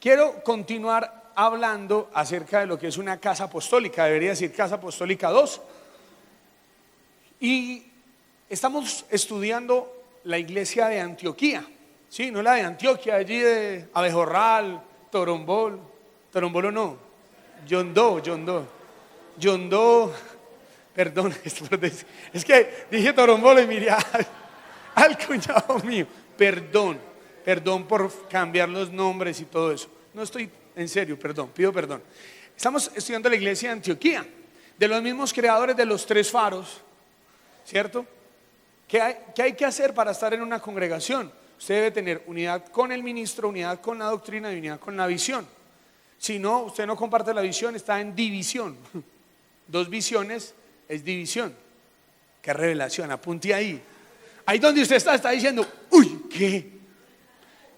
quiero continuar hablando acerca de lo que es una casa apostólica, debería decir casa apostólica 2. Y estamos estudiando la iglesia de Antioquía, ¿sí? No la de Antioquia, allí de Abejorral, Torombolo no, Yondó, perdón, es que dije Torombolo y miré al cuñado mío, perdón por cambiar los nombres y todo eso, no estoy en serio, pido perdón. Estamos estudiando la iglesia de Antioquía, de los mismos creadores de los 3 faros, ¿cierto? ¿Qué hay que hacer para estar en una congregación? Usted debe tener unidad con el ministro, unidad con la doctrina y unidad con la visión. Si no, usted no comparte la visión, está en división. 2 visiones es división. Qué revelación, apunte ahí. Ahí donde usted está diciendo, uy, ¿qué?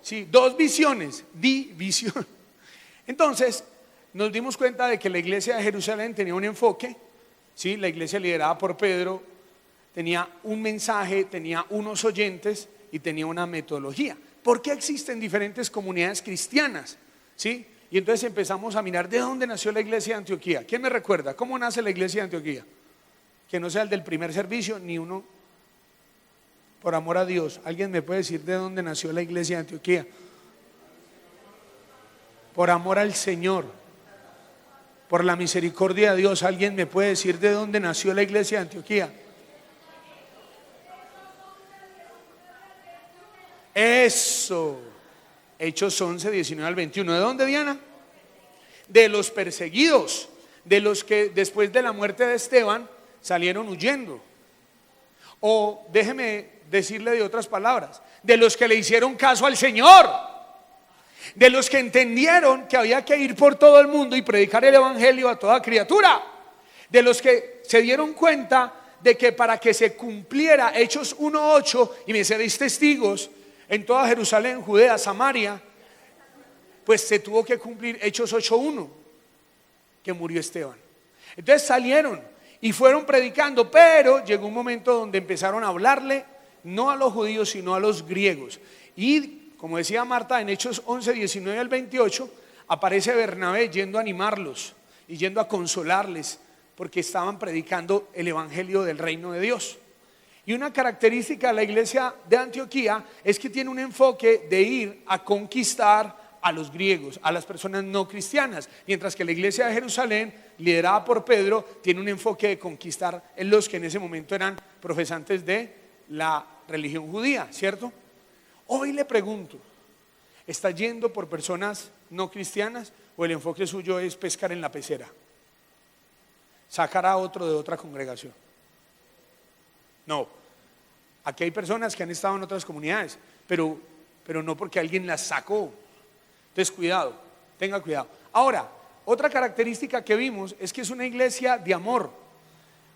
Sí, 2 visiones, división. Entonces, nos dimos cuenta de que la iglesia de Jerusalén tenía un enfoque, ¿sí? La iglesia liderada por Pedro tenía un mensaje, tenía unos oyentes y tenía una metodología. ¿Por qué existen diferentes comunidades cristianas? ¿Sí? Y entonces empezamos a mirar de dónde nació la iglesia de Antioquía. ¿Quién me recuerda? ¿Cómo nace la iglesia de Antioquía? Que no sea el del primer servicio, ni uno, por amor a Dios. ¿Alguien me puede decir de dónde nació la iglesia de Antioquía? Por amor al Señor, por la misericordia de Dios. ¿Alguien me puede decir de dónde nació la iglesia de Antioquía? Eso, Hechos 11, 19 al 21. ¿De dónde, Diana? De los perseguidos, de los que después de la muerte de Esteban salieron huyendo. O déjeme decirle de otras palabras, de los que le hicieron caso al Señor, de los que entendieron que había que ir por todo el mundo y predicar el evangelio a toda criatura, de los que se dieron cuenta de que para que se cumpliera Hechos 1:8, y me seréis testigos en toda Jerusalén, Judea, Samaria, pues se tuvo que cumplir Hechos 8:1, que murió Esteban. Entonces salieron y fueron predicando, pero llegó un momento donde empezaron a hablarle no a los judíos sino a los griegos. Y como decía Marta, en Hechos 11, 19 al 28 aparece Bernabé yendo a animarlos y yendo a consolarles porque estaban predicando el evangelio del reino de Dios. Y una característica de la iglesia de Antioquía es que tiene un enfoque de ir a conquistar a los griegos, a las personas no cristianas, mientras que la iglesia de Jerusalén, liderada por Pedro, tiene un enfoque de conquistar en los que en ese momento eran profesantes de la religión judía, ¿cierto? Hoy le pregunto, ¿está yendo por personas no cristianas o el enfoque suyo es pescar en la pecera? ¿Sacar a otro de otra congregación? No, aquí hay personas que han estado en otras comunidades, pero no porque alguien las sacó. Entonces cuidado, tenga cuidado. Ahora, otra característica que vimos es que es una iglesia de amor.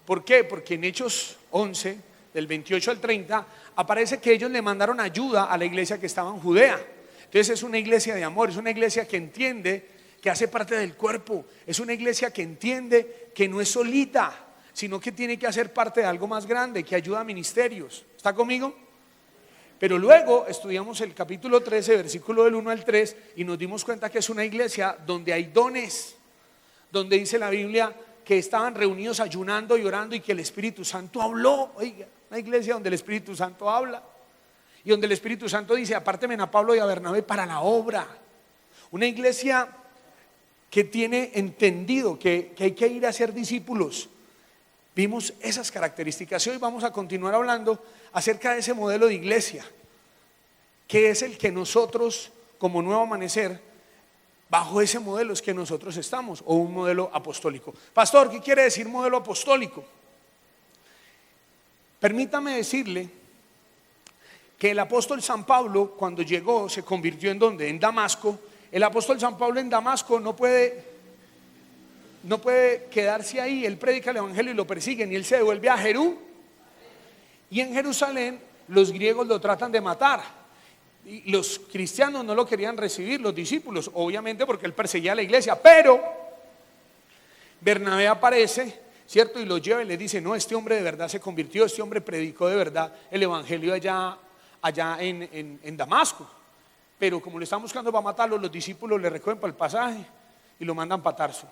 ¿Por qué? Porque en Hechos 11, del 28 al 30, aparece que ellos le mandaron ayuda a la iglesia que estaba en Judea. Entonces es una iglesia de amor, es una iglesia que entiende que hace parte del cuerpo, es una iglesia que entiende que no es solita, sino que tiene que hacer parte de algo más grande, que ayuda a ministerios. ¿Está conmigo? Pero luego estudiamos el capítulo 13, versículo del 1 al 3, y nos dimos cuenta que es una iglesia donde hay dones, donde dice la Biblia que estaban reunidos ayunando y orando y que el Espíritu Santo habló. Oiga, una iglesia donde el Espíritu Santo habla y donde el Espíritu Santo dice: apártenme a Pablo y a Bernabé para la obra. Una iglesia que tiene entendido que hay que ir a ser discípulos. Vimos esas características y hoy vamos a continuar hablando acerca de ese modelo de iglesia, que es el que nosotros como Nuevo Amanecer, bajo ese modelo es que nosotros estamos, o un modelo apostólico. Pastor, ¿qué quiere decir modelo apostólico? Permítame decirle que el apóstol San Pablo, cuando llegó, se convirtió ¿en dónde? En Damasco. El apóstol San Pablo en Damasco no puede quedarse ahí. Él predica el evangelio y lo persiguen y él se devuelve a Jerusalén. Y en Jerusalén los griegos lo tratan de matar y los cristianos no lo querían recibir, los discípulos, obviamente porque él perseguía a la iglesia. Pero Bernabé aparece, ¿cierto? Y lo lleva y le dice: no, este hombre de verdad se convirtió, este hombre predicó de verdad el evangelio allá en Damasco. pero como lo están buscando para matarlo, los discípulos le recogen para el pasaje y lo mandan para Tarso.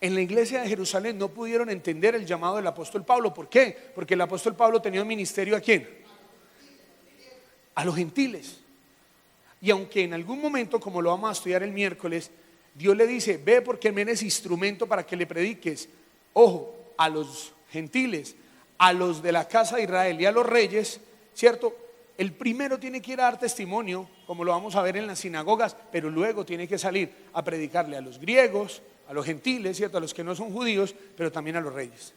En la iglesia de Jerusalén no pudieron entender el llamado del apóstol Pablo. ¿Por qué? Porque el apóstol Pablo tenía un ministerio ¿a quién? A los gentiles. Y aunque en algún momento, como lo vamos a estudiar el miércoles, Dios le dice, ve porque me eres instrumento para que le prediques, ojo, a los gentiles, a los de la casa de Israel y a los reyes, ¿cierto? El primero tiene que ir a dar testimonio, como lo vamos a ver en las sinagogas, pero luego tiene que salir a predicarle a los griegos, a los gentiles, ¿cierto? A los que no son judíos, pero también a los reyes.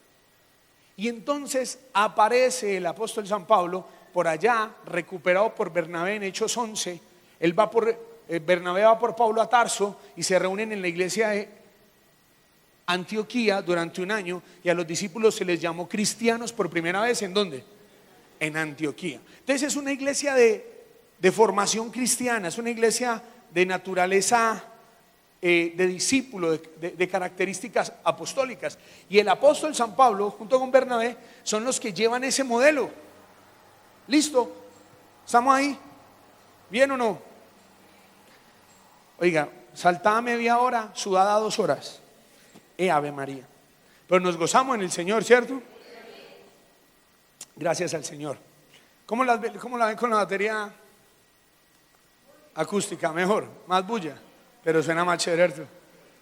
Y entonces aparece el apóstol San Pablo por allá, recuperado por Bernabé en Hechos 11. Bernabé va por Pablo a Tarso y se reúnen en la iglesia de Antioquía durante un año, y a los discípulos se les llamó cristianos por primera vez. ¿En dónde? En Antioquía. Entonces es una iglesia de formación cristiana, es una iglesia de naturaleza de discípulo, de características apostólicas. Y el apóstol San Pablo junto con Bernabé son los que llevan ese modelo. ¿Listo? ¿Estamos ahí? ¿Bien o no? Oiga, saltada media hora, sudada 2 horas. Ave María. Pero nos gozamos en el Señor, ¿cierto? Gracias al Señor. ¿Cómo la ven con la batería acústica? Mejor, más bulla, pero suena más chévere, ¿cierto?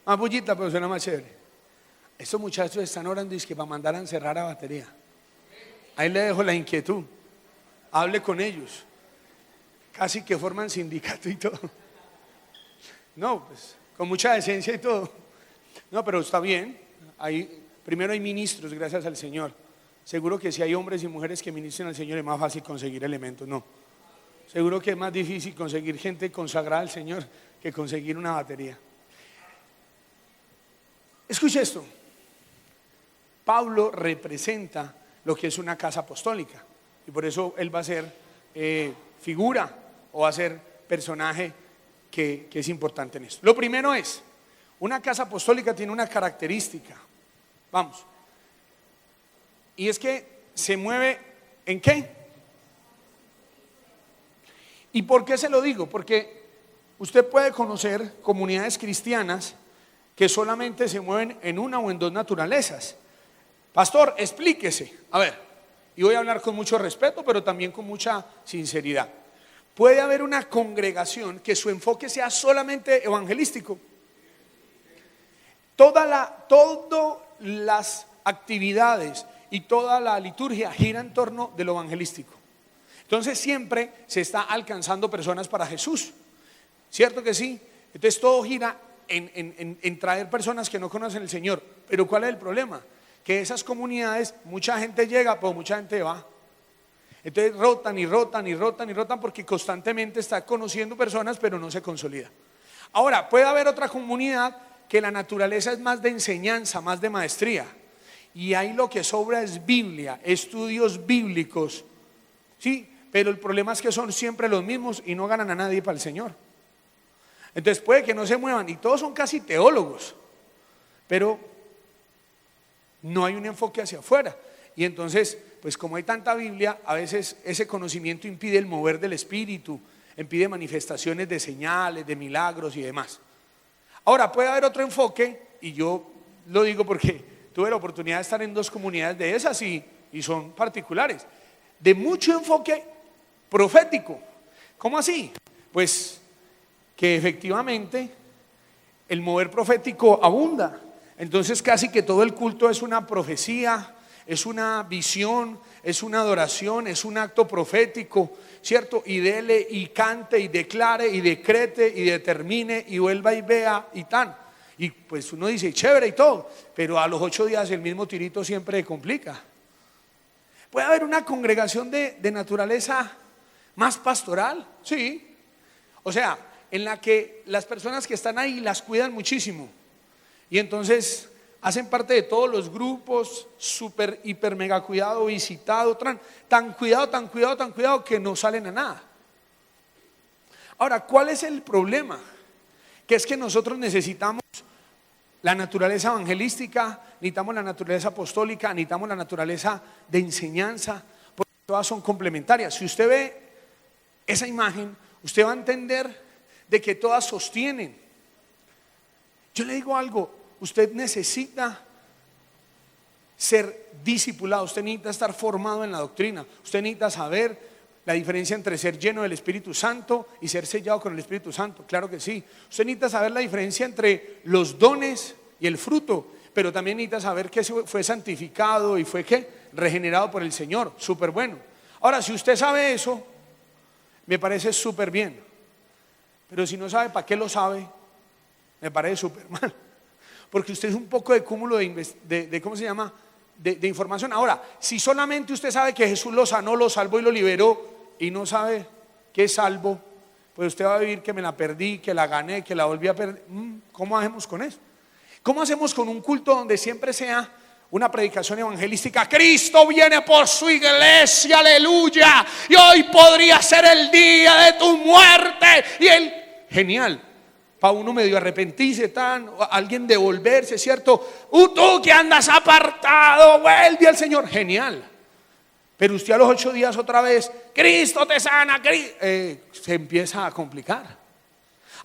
Más bullita, pero suena más chévere. Estos muchachos están orando y es que para mandar a encerrar a batería. Ahí le dejo la inquietud. Hable con ellos. Casi que forman sindicato y todo. No, pues con mucha decencia y todo. No, pero está bien. Primero hay ministros, gracias al Señor. Seguro que si hay hombres y mujeres que ministren al Señor es más fácil conseguir elementos. No. Seguro que es más difícil conseguir gente consagrada al Señor que conseguir una batería. Escuche esto. Pablo representa lo que es una casa apostólica, y por eso él va a ser figura o va a ser personaje que es importante en esto. Lo primero es, una casa apostólica tiene una característica, vamos, y es que se mueve ¿en qué? ¿Y por qué se lo digo? Porque usted puede conocer comunidades cristianas que solamente se mueven en una o en dos naturalezas. Pastor, explíquese. A ver, y voy a hablar con mucho respeto, pero también con mucha sinceridad. Puede haber una congregación que su enfoque sea solamente evangelístico. Todas las actividades y toda la liturgia gira en torno de lo evangelístico. Entonces siempre se está alcanzando personas para Jesús. ¿Cierto que sí? Entonces todo gira en traer personas que no conocen al Señor. Pero ¿cuál es el problema? Que esas comunidades, mucha gente llega, pero mucha gente va. Entonces rotan y rotan y rotan y rotan porque constantemente está conociendo personas, pero no se consolida. Ahora, puede haber otra comunidad que la naturaleza es más de enseñanza, más de maestría, y ahí lo que sobra es Biblia, estudios bíblicos, ¿sí? Pero el problema es que son siempre los mismos y no ganan a nadie para el Señor. Entonces puede que no se muevan, y todos son casi teólogos, pero no hay un enfoque hacia afuera. Y entonces, pues como hay tanta Biblia, a veces ese conocimiento impide el mover del Espíritu, impide manifestaciones de señales, de milagros y demás. Ahora puede haber otro enfoque, y yo lo digo porque tuve la oportunidad de estar en 2 comunidades de esas y son particulares, de mucho enfoque profético. ¿Cómo así? Pues que efectivamente el mover profético abunda. Entonces casi que todo el culto es una profecía, es una visión, es una adoración, es un acto profético, ¿cierto? Y dele y cante y declare y decrete y determine y vuelva y vea y tan. Y pues uno dice chévere y todo, pero a los 8 días el mismo tirito siempre complica. Puede haber una congregación de naturaleza más pastoral, sí. O sea, en la que las personas que están ahí las cuidan muchísimo. Y entonces hacen parte de todos los grupos, súper, hiper, mega cuidado, visitado, tan cuidado que no salen a nada. Ahora, ¿cuál es el problema? Que es que nosotros necesitamos la naturaleza evangelística, necesitamos la naturaleza apostólica, necesitamos la naturaleza de enseñanza, porque todas son complementarias. Si usted ve esa imagen, usted va a entender de que todas sostienen. Yo le digo algo, usted necesita ser discipulado, usted necesita estar formado en la doctrina, usted necesita saber la diferencia entre ser lleno del Espíritu Santo y ser sellado con el Espíritu Santo, claro que sí. Usted necesita saber la diferencia entre los dones y el fruto, pero también necesita saber que fue santificado y fue ¿qué? Regenerado por el Señor, súper bueno. Ahora, si usted sabe eso, me parece súper bien, pero si no sabe para qué lo sabe, me parece súper mal, porque usted es un poco de cúmulo de ¿cómo se llama? De información. Ahora, si solamente usted sabe que Jesús lo sanó, lo salvó y lo liberó y no sabe que es salvo, pues usted va a vivir que me la perdí, que la gané, que la volví a perder. ¿Cómo hacemos con eso? ¿Cómo hacemos con un culto donde siempre sea una predicación evangelística? Cristo viene por su iglesia, aleluya, y hoy podría ser el día de tu muerte. Y él, genial, para uno medio arrepentirse, alguien devolverse, ¿cierto? Tú que andas apartado, vuelve al Señor, genial. Pero usted a los 8 días otra vez, Cristo te sana, se empieza a complicar.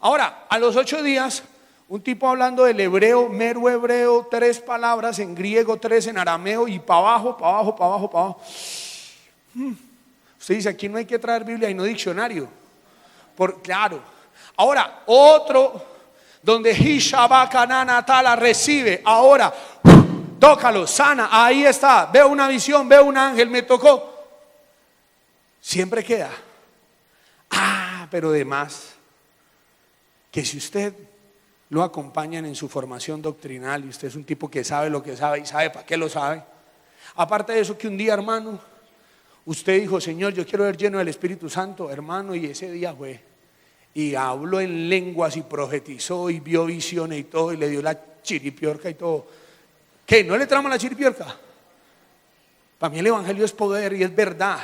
Ahora, a los 8 días, un tipo hablando del hebreo, mero hebreo, 3 palabras en griego, 3 en arameo y para abajo, para abajo, para abajo, para abajo. Usted dice, aquí no hay que traer Biblia y no diccionario. Claro. Ahora, otro donde Hishabakananatala recibe, ahora, tócalo, sana, ahí está, veo una visión, veo un ángel, me tocó. Siempre queda. Pero además, que si usted lo acompañan en su formación doctrinal y usted es un tipo que sabe lo que sabe y sabe para qué lo sabe, aparte de eso, que un día, hermano, usted dijo, Señor, yo quiero ser lleno del Espíritu Santo, hermano, y ese día fue y habló en lenguas y profetizó y vio visiones y todo y le dio la chiripiorca y todo. ¿Qué? ¿No le trama la chiripiorca? Para mí el evangelio es poder y es verdad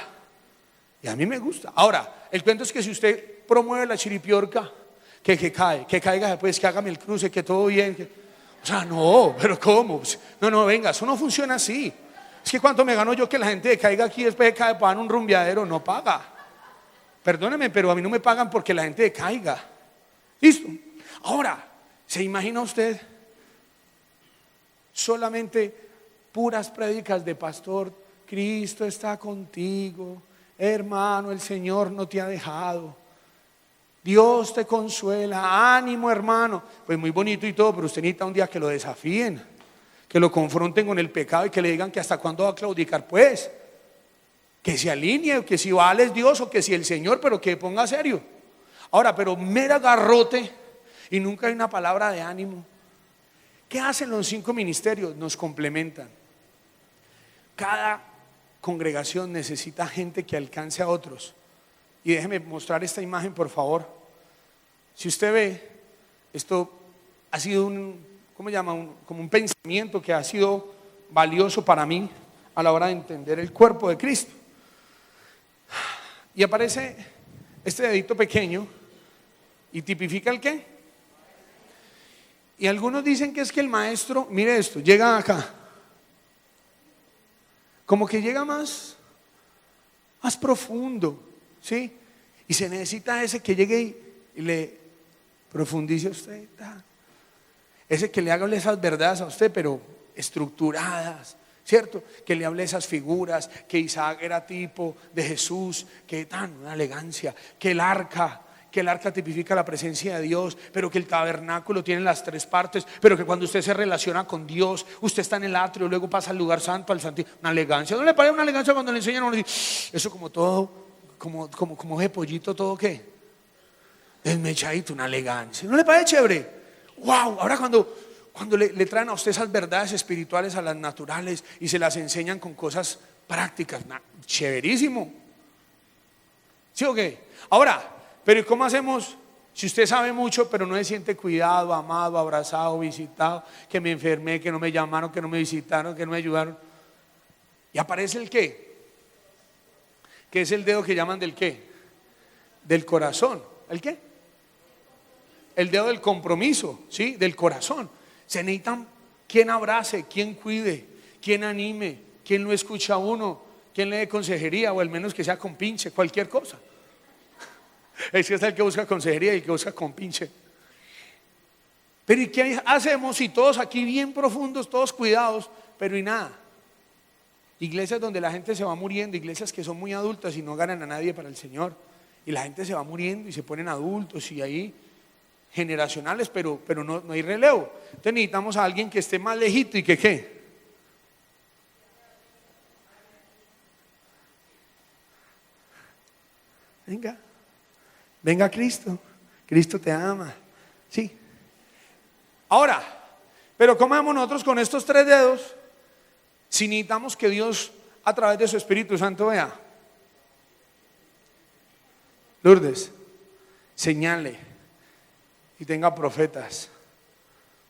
y a mí me gusta. Ahora, el cuento es que si usted promueve la chiripiorca, que caiga después, que hágame el cruce, que todo bien, o sea, no, pero ¿cómo? No, venga, eso no funciona así. Es que cuánto me gano yo que la gente caiga aquí después de caer para un rumbeadero, no paga. Perdóneme, pero a mí no me pagan porque la gente caiga. ¿Listo? Ahora, ¿se imagina usted solamente puras prédicas de pastor? Cristo está contigo, hermano, el Señor no te ha dejado, Dios te consuela, ánimo, hermano. Pues muy bonito y todo, pero usted necesita un día que lo desafíen, que lo confronten con el pecado y que le digan que hasta cuándo va a claudicar, pues que se alinee, que si vale es Dios o que si el Señor, pero que ponga serio. Ahora, pero mera garrote y nunca hay una palabra de ánimo. ¿Qué hacen los 5 ministerios? Nos complementan. Cada congregación necesita gente que alcance a otros. Y déjeme mostrar esta imagen, por favor. Si usted ve, esto ha sido como un pensamiento que ha sido valioso para mí a la hora de entender el cuerpo de Cristo. Y aparece este dedito pequeño y tipifica el qué. Y algunos dicen que es que el maestro, mire esto, llega acá, como que llega más profundo, ¿sí? Y se necesita ese que llegue y le profundice a usted, ese que le haga esas verdades a usted, pero estructuradas, ¿cierto? Que le hable esas figuras, que Isaac era tipo de Jesús, que tan una elegancia, que el arca tipifica la presencia de Dios, pero que el tabernáculo tiene las 3 partes, pero que cuando usted se relaciona con Dios, usted está en el atrio, luego pasa al lugar santo, al santísimo, una elegancia. ¿No le parece una elegancia cuando le enseñan a uno? Eso como todo, como de pollito, todo qué, desmechadito, una elegancia. ¿No le parece chévere? Wow, ahora cuando le traen a usted esas verdades espirituales a las naturales y se las enseñan con cosas prácticas, chéverísimo. ¿Sí o qué? Ahora, pero ¿y cómo hacemos si usted sabe mucho pero no se siente cuidado, amado, abrazado, visitado, que me enfermé, que no me llamaron, que no me visitaron, que no me ayudaron? Y aparece el qué, que es el dedo que llaman del qué, del corazón. ¿El qué? El dedo del compromiso, ¿sí? Del corazón. Se necesitan quien abrace, quien cuide, quien anime, quien lo escucha a uno, quien le dé consejería o al menos que sea compinche, cualquier cosa. Es que es el que busca consejería y el que busca compinche. Pero ¿y qué hacemos si todos aquí bien profundos, todos cuidados, pero y nada? Iglesias donde la gente se va muriendo, iglesias que son muy adultas y no ganan a nadie para el Señor. Y la gente se va muriendo y se ponen adultos y ahí generacionales, pero no hay relevo. Entonces necesitamos a alguien que esté más lejito y que ¿qué? Venga Cristo, Cristo te ama, sí. Ahora, pero ¿cómo vamos nosotros con estos 3 dedos si necesitamos que Dios a través de su Espíritu Santo vea? Lourdes, señale y tenga profetas,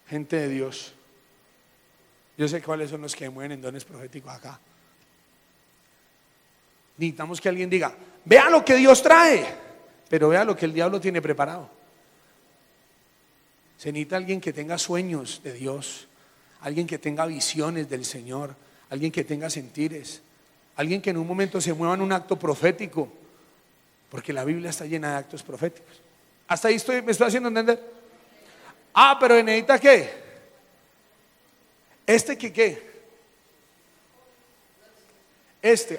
gente de Dios. Yo sé cuáles son los que mueven en dones proféticos acá. Necesitamos que alguien diga, vea lo que Dios trae, pero vea lo que el diablo tiene preparado. Se necesita alguien que tenga sueños de Dios, alguien que tenga visiones del Señor, alguien que tenga sentires, alguien que en un momento se mueva en un acto profético, porque la Biblia está llena de actos proféticos. Hasta ahí me estoy haciendo entender. Pero necesita ¿qué? ¿Qué?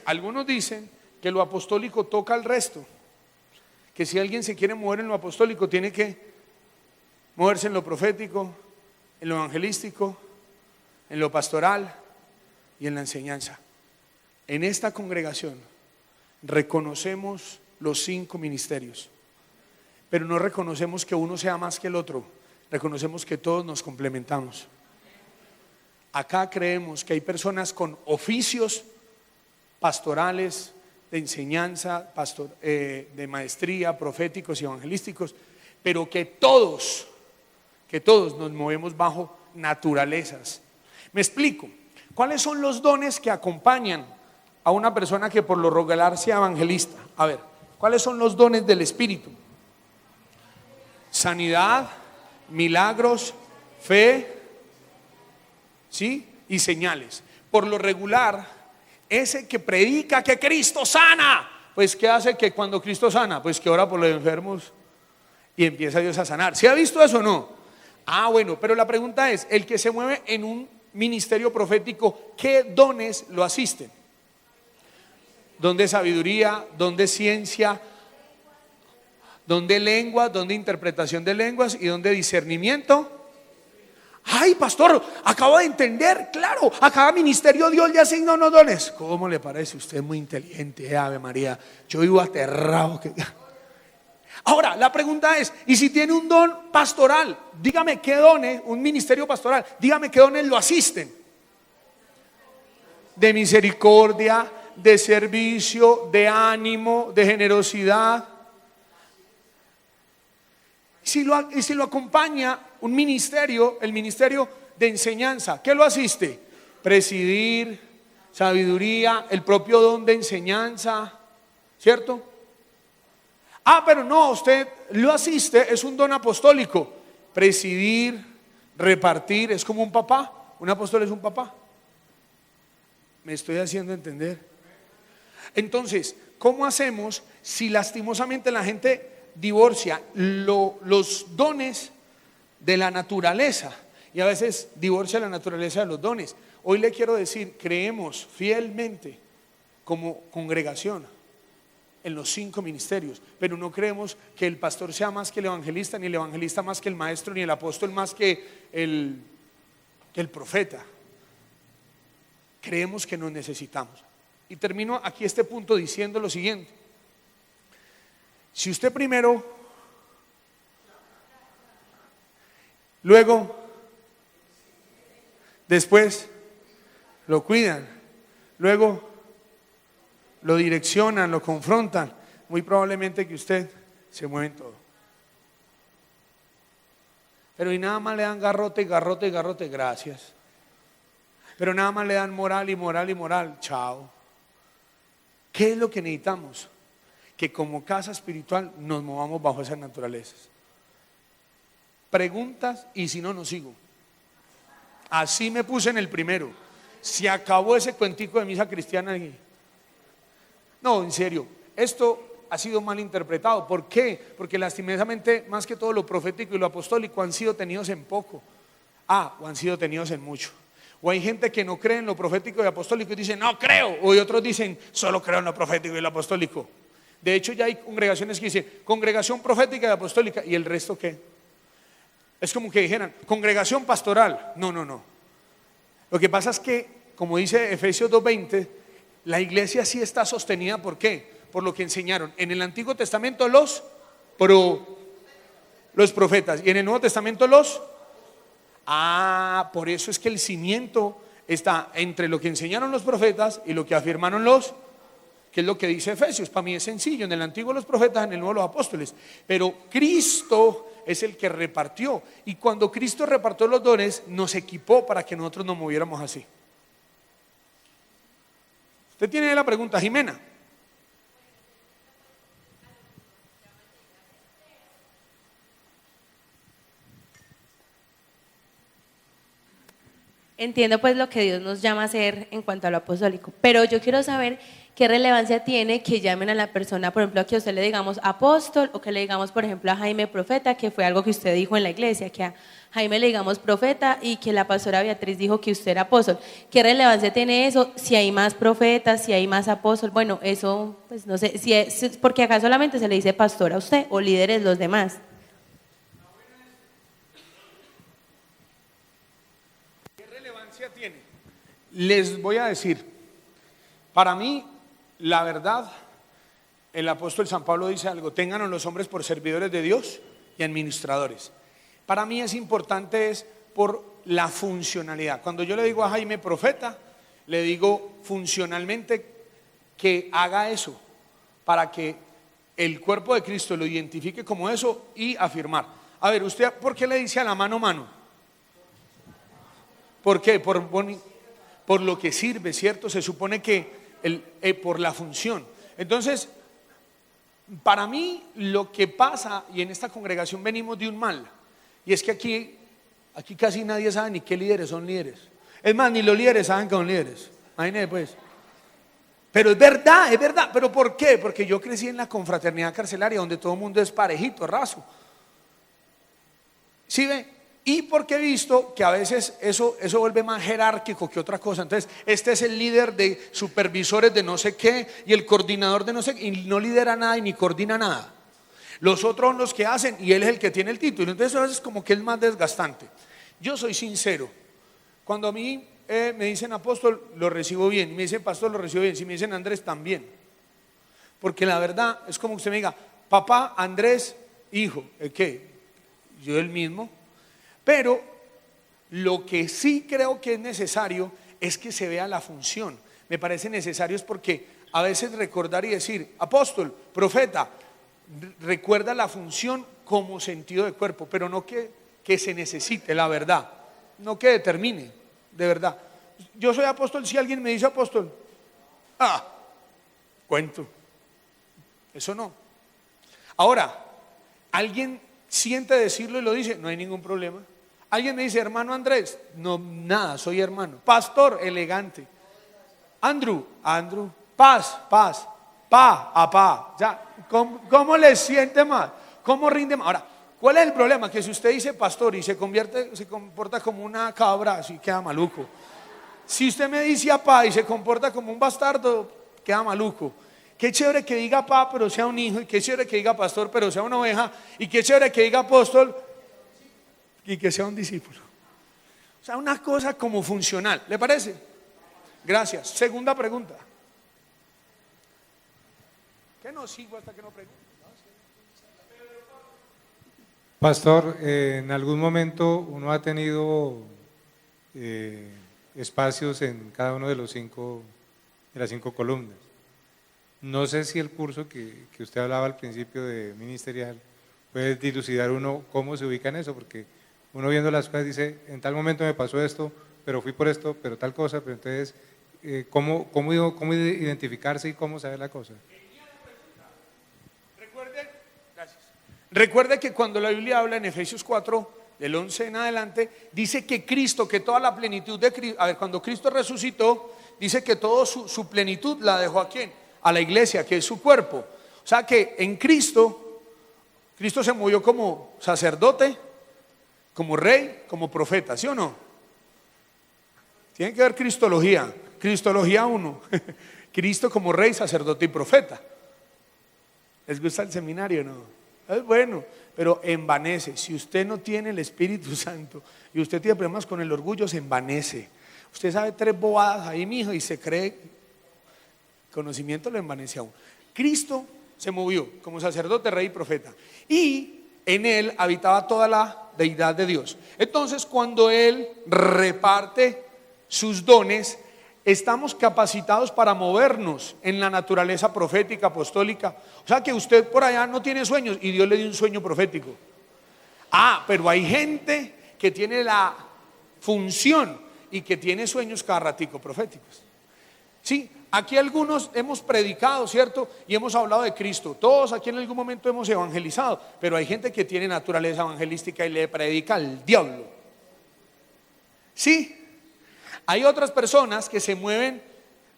Algunos dicen que lo apostólico toca al resto, que si alguien se quiere mover en lo apostólico tiene que moverse en lo profético, en lo evangelístico, en lo pastoral y en la enseñanza. En esta congregación reconocemos los 5 ministerios, pero no reconocemos que uno sea más que el otro, reconocemos que todos nos complementamos. Acá creemos que hay personas con oficios pastorales, de enseñanza, de maestría, proféticos y evangelísticos, pero que todos nos movemos bajo naturalezas. Me explico. ¿Cuáles son los dones que acompañan a una persona que por lo regular sea evangelista? A ver, ¿cuáles son los dones del Espíritu? Sanidad, milagros, fe, ¿sí? Y señales. Por lo regular, ese que predica que Cristo sana, pues ¿qué hace que cuando Cristo sana? Pues que ora por los enfermos y empieza Dios a sanar. ¿Sí ha visto eso o no? Bueno, pero la pregunta es, el que se mueve en un ministerio profético, ¿qué dones lo asisten? ¿Don de sabiduría? ¿Don de ciencia? ¿Don de lengua? ¿Don de interpretación de lenguas? ¿Y don de discernimiento? Ay, pastor, acabo de entender, claro, a cada ministerio Dios le asigna unos dones. ¿Cómo le parece? Usted es muy inteligente, Ave María. Yo vivo aterrado. Ahora, la pregunta es, ¿y si tiene un don pastoral? Dígame qué dones, un ministerio pastoral, dígame qué dones lo asisten. De misericordia, de servicio, de ánimo, de generosidad. Y si lo acompaña un ministerio, el ministerio de enseñanza, ¿qué lo asiste? Presidir, sabiduría, el propio don de enseñanza, ¿cierto? Pero no, usted lo asiste, es un don apostólico. Presidir, repartir, es como un papá. Un apóstol es un papá. ¿Me estoy haciendo entender? Entonces, ¿cómo hacemos si lastimosamente la gente divorcia los dones de la naturaleza y a veces divorcia la naturaleza de los dones? Hoy le quiero decir, creemos fielmente como congregación en los 5 ministerios, pero no creemos que el pastor sea más que el evangelista, ni el evangelista más que el maestro, ni el apóstol más que el profeta. Creemos que nos necesitamos. Y termino aquí este punto diciendo lo siguiente: si usted primero, luego, después lo cuidan, luego lo direccionan, lo confrontan, muy probablemente que usted se mueve en todo. Pero y nada más le dan garrote, garrote, garrote, gracias. Pero nada más le dan moral y moral y moral, chao. ¿Qué es lo que necesitamos? Que como casa espiritual nos movamos bajo esas naturalezas. Preguntas y si no, no sigo. Así me puse en el primero. Se acabó ese cuentico de misa cristiana. No, en serio, esto ha sido mal interpretado. ¿Por qué? Porque lastimosamente más que todo lo profético y lo apostólico han sido tenidos en poco. O han sido tenidos en mucho. O hay gente que no cree en lo profético y apostólico y dice no creo. O otros dicen solo creo en lo profético y lo apostólico. De hecho ya hay congregaciones que dicen congregación profética y apostólica. ¿Y el resto qué? Es como que dijeran congregación pastoral. No. Lo que pasa es que, como dice Efesios 2:20, la iglesia sí está sostenida. ¿Por qué? Por lo que enseñaron en el Antiguo Testamento los profetas, y en el Nuevo Testamento por eso es que el cimiento está entre lo que enseñaron los profetas y lo que afirmaron que es lo que dice Efesios. Para mí es sencillo: en el Antiguo los profetas, en el Nuevo los apóstoles. Pero Cristo es el que repartió, y cuando Cristo repartió los dones, nos equipó para que nosotros nos moviéramos así. Usted tiene la pregunta, Jimena. Entiendo pues lo que Dios nos llama a hacer en cuanto a lo apostólico, pero yo quiero saber qué relevancia tiene que llamen a la persona, por ejemplo, que a usted le digamos apóstol, o que le digamos, por ejemplo, a Jaime profeta, que fue algo que usted dijo en la iglesia, que a Jaime le digamos profeta y que la pastora Beatriz dijo que usted era apóstol. ¿Qué relevancia tiene eso? Si hay más profetas, si hay más apóstol, bueno, eso pues no sé, porque acá solamente se le dice pastor a usted o líderes los demás. Tiene. Les voy a decir, para mí, la verdad, el apóstol San Pablo dice algo: ténganos los hombres por servidores de Dios y administradores. Para mí es importante por la funcionalidad. Cuando yo le digo a Jaime profeta, le digo funcionalmente que haga eso, para que el cuerpo de Cristo lo identifique como eso y afirmar. A ver, ¿usted por qué le dice a la mano? ¿Por qué? Por lo que sirve, ¿cierto? Se supone que por la función. Entonces, para mí lo que pasa, y en esta congregación venimos de un mal, y es que aquí casi nadie sabe ni qué líderes son líderes. Es más, ni los líderes saben que son líderes. Imagínense pues. Pero es verdad. ¿Pero por qué? Porque yo crecí en la confraternidad carcelaria, donde todo el mundo es parejito, raso. ¿Sí ve? Y porque he visto que a veces eso vuelve más jerárquico que otra cosa. Entonces, este es el líder de supervisores de no sé qué y el coordinador de no sé qué, y no lidera nada y ni coordina nada. Los otros son los que hacen y él es el que tiene el título. Entonces, a veces como que es más desgastante. Yo soy sincero. Cuando a mí me dicen apóstol, lo recibo bien. Y me dicen pastor, lo recibo bien. Si me dicen Andrés, también. Porque la verdad es como que usted me diga, papá, Andrés, hijo. ¿Qué? Yo el mismo. Pero lo que sí creo que es necesario es que se vea la función. Me parece necesario es porque a veces recordar y decir, apóstol, profeta, recuerda la función como sentido de cuerpo, pero no que se necesite, la verdad, no que determine, de verdad. Yo soy apóstol, si alguien me dice apóstol, cuento, eso no. Ahora, alguien siente decirlo y lo dice, no hay ningún problema. Alguien me dice, hermano Andrés, no, nada, soy hermano. Pastor, elegante. Andrew, paz, pa, ya. ¿Cómo le siente más? ¿Cómo rinde más? Ahora, ¿cuál es el problema? Que si usted dice pastor y se comporta como una cabra, así queda maluco. Si usted me dice apá y se comporta como un bastardo, queda maluco. Qué chévere que diga apá pero sea un hijo, y qué chévere que diga pastor pero sea una oveja, y qué chévere que diga apóstol y que sea un discípulo. O sea, una cosa como funcional. ¿Le parece? Gracias. Segunda pregunta. ¿Qué no sigo hasta que no pregunte? Pastor, en algún momento uno ha tenido espacios en cada uno de las 5 columnas. No sé si el curso que usted hablaba al principio de ministerial puede dilucidar uno cómo se ubica en eso, porque uno viendo las cosas dice, en tal momento me pasó esto, pero fui por esto, pero tal cosa, pero entonces, ¿cómo identificarse y cómo saber la cosa? Recuerde que cuando la Biblia habla en Efesios 4, del 11 en adelante, dice que Cristo, que toda la plenitud de Cristo, cuando Cristo resucitó, dice que toda su plenitud la dejó ¿a quién? A la iglesia, que es su cuerpo. O sea que en Cristo, Cristo se movió como sacerdote, como rey, como profeta, ¿sí o no? Tiene que ver Cristología, Cristología 1, Cristo como rey, sacerdote y profeta. ¿Les gusta el seminario? No, es bueno, pero envanece. Si usted no tiene el Espíritu Santo y usted tiene problemas con el orgullo, se envanece. Usted sabe 3 bobadas ahí, mijo, y se cree, conocimiento lo envanece aún. Cristo se movió como sacerdote, rey y profeta, y en él habitaba toda la deidad de Dios. Entonces, cuando él reparte sus dones, estamos capacitados para movernos en la naturaleza profética, apostólica. O sea que usted por allá no tiene sueños y Dios le dio un sueño profético. Pero hay gente que tiene la función y que tiene sueños cada ratico proféticos. Sí, aquí algunos hemos predicado, ¿cierto? Y hemos hablado de Cristo. Todos aquí en algún momento hemos evangelizado, pero hay gente que tiene naturaleza evangelística y le predica al diablo. Sí, hay otras personas que se mueven,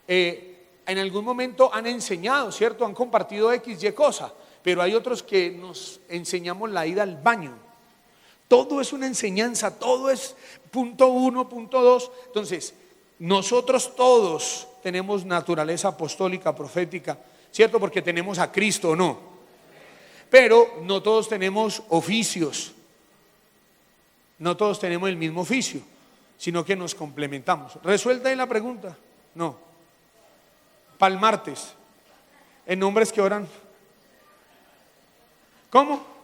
en algún momento han enseñado, ¿cierto? Han compartido X, Y cosa, pero hay otros que nos enseñamos la ida al baño. Todo es una enseñanza, todo es punto 1, punto 2. Entonces, nosotros todos tenemos naturaleza apostólica, profética, ¿cierto? Porque tenemos a Cristo, ¿o no? Pero no todos tenemos oficios, no todos tenemos el mismo oficio, sino que nos complementamos. ¿Resuelta ahí la pregunta? No. Para el martes, en nombres que oran. ¿Cómo?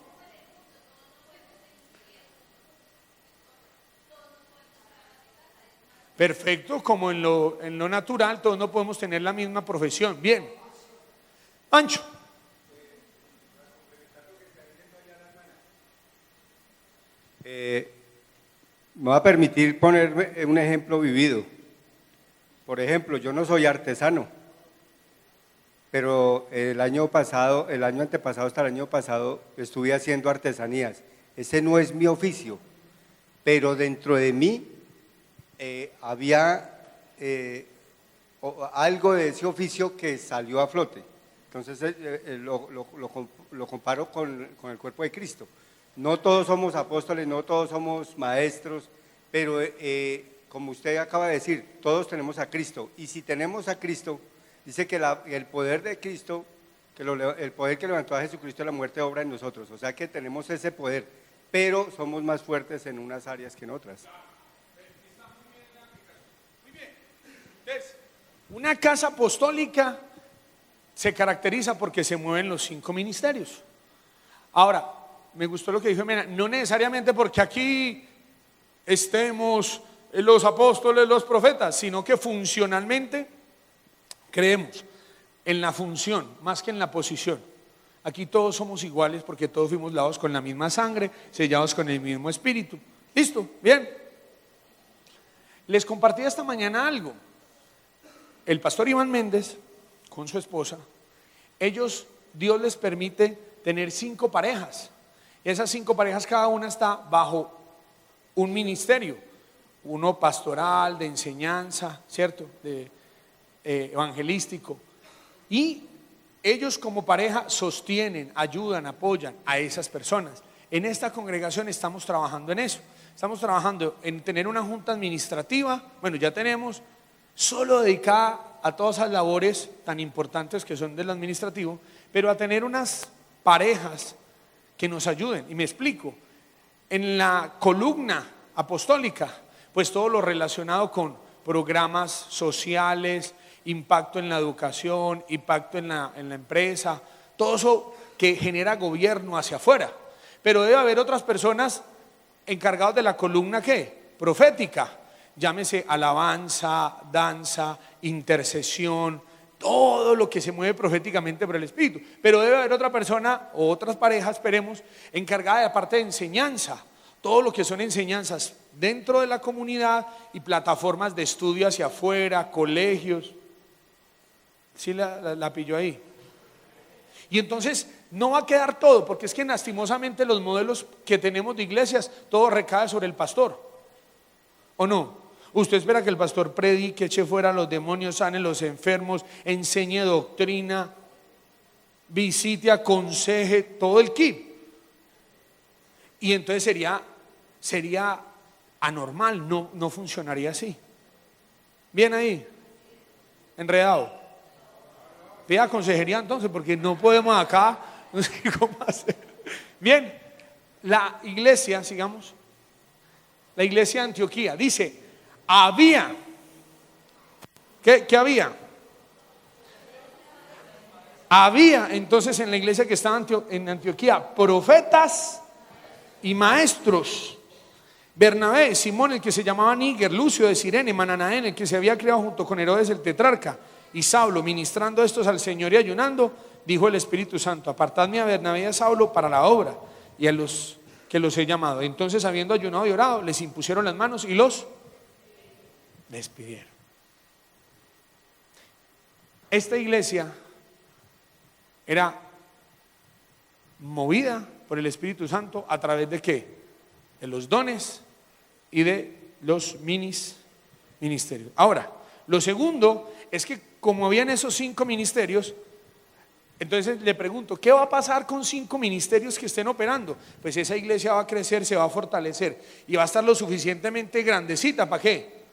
Perfecto, como en lo natural, todos no podemos tener la misma profesión. Bien. Pancho. Me va a permitir poner un ejemplo vivido. Por ejemplo, yo no soy artesano, pero el año antepasado hasta el año pasado estuve haciendo artesanías. Ese no es mi oficio, pero dentro de mí había algo de ese oficio que salió a flote. Entonces lo comparo con el cuerpo de Cristo. No todos somos apóstoles, no todos somos maestros, pero como usted acaba de decir, todos tenemos a Cristo. Y si tenemos a Cristo, dice que el poder de Cristo, el poder que levantó a Jesucristo de la muerte obra en nosotros. O sea que tenemos ese poder, pero somos más fuertes en unas áreas que en otras. Una casa apostólica se caracteriza porque se mueven los 5 ministerios. Ahora, me gustó lo que dijo Mena, no necesariamente porque aquí estemos los apóstoles, los profetas, sino que funcionalmente creemos en la función más que en la posición. Aquí todos somos iguales porque todos fuimos lavados con la misma sangre, sellados con el mismo espíritu. ¿Listo? Bien. Les compartí esta mañana algo. El pastor Iván Méndez con su esposa, Dios les permite tener 5 parejas. Y esas 5 parejas, cada una está bajo un ministerio, uno pastoral, de enseñanza, ¿cierto? Evangelístico. Y ellos como pareja sostienen, ayudan, apoyan a esas personas. En esta congregación estamos trabajando en eso. Estamos trabajando en tener una junta administrativa, bueno, ya tenemos, solo dedicada a todas esas labores tan importantes que son del administrativo, pero a tener unas parejas que nos ayuden. Y me explico, en la columna apostólica, pues todo lo relacionado con programas sociales, impacto en la educación, impacto en la empresa, todo eso que genera gobierno hacia afuera. Pero debe haber otras personas encargadas de la columna ¿qué? Profética, llámese alabanza, danza, intercesión, todo lo que se mueve proféticamente por el Espíritu. Pero debe haber otra persona o otras parejas, esperemos, encargada de parte de enseñanza, todo lo que son enseñanzas dentro de la comunidad y plataformas de estudio hacia afuera, colegios. ¿Sí la pilló ahí? Y entonces no va a quedar todo, porque es que lastimosamente los modelos que tenemos de iglesias, todo recae sobre el pastor, ¿o no? Usted espera que el pastor predique, eche fuera a los demonios, sane los enfermos, enseñe doctrina. visite, aconseje, todo el kit. Y entonces sería anormal, no funcionaría así. Bien ahí, enredado. Pida consejería entonces, porque no podemos acá, no sé cómo hacer. Bien, la iglesia, sigamos, la iglesia de Antioquía, dice, había, ¿qué había? Había entonces en la iglesia que estaba en Antioquía profetas y maestros. Bernabé, Simón el que se llamaba Níger, Lucio de Cirene, Mananaén el que se había criado junto con Herodes el tetrarca, y Saulo, ministrando estos al Señor y ayunando, dijo el Espíritu Santo: apartadme a Bernabé y a Saulo para la obra, y a los que los he llamado. Entonces, habiendo ayunado y orado, les impusieron las manos y los despidieron. Esta iglesia era movida por el Espíritu Santo a través de ¿qué? De los dones y de los ministerios. Ahora, lo segundo es que como habían esos 5 ministerios, entonces le pregunto, ¿qué va a pasar con 5 ministerios que estén operando? Pues esa iglesia va a crecer, se va a fortalecer y va a estar lo suficientemente grandecita, ¿para qué?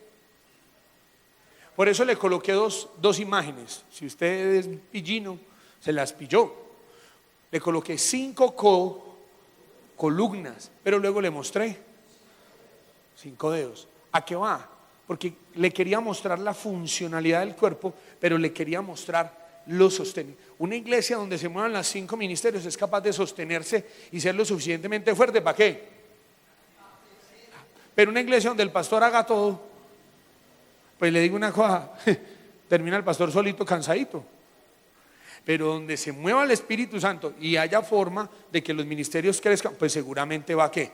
Por eso le coloqué dos imágenes. Si usted es pillino, se las pilló. Le coloqué 5 columnas, pero luego le mostré 5 dedos. ¿A qué va? Porque le quería mostrar la funcionalidad del cuerpo, pero le quería mostrar lo sostenible. Una iglesia donde se muevan los 5 ministerios es capaz de sostenerse y ser lo suficientemente fuerte, ¿para qué? Pero una iglesia donde el pastor haga todo, pues le digo una cosa, termina el pastor solito, cansadito. Pero donde se mueva el Espíritu Santo y haya forma de que los ministerios crezcan, pues seguramente va a ¿qué?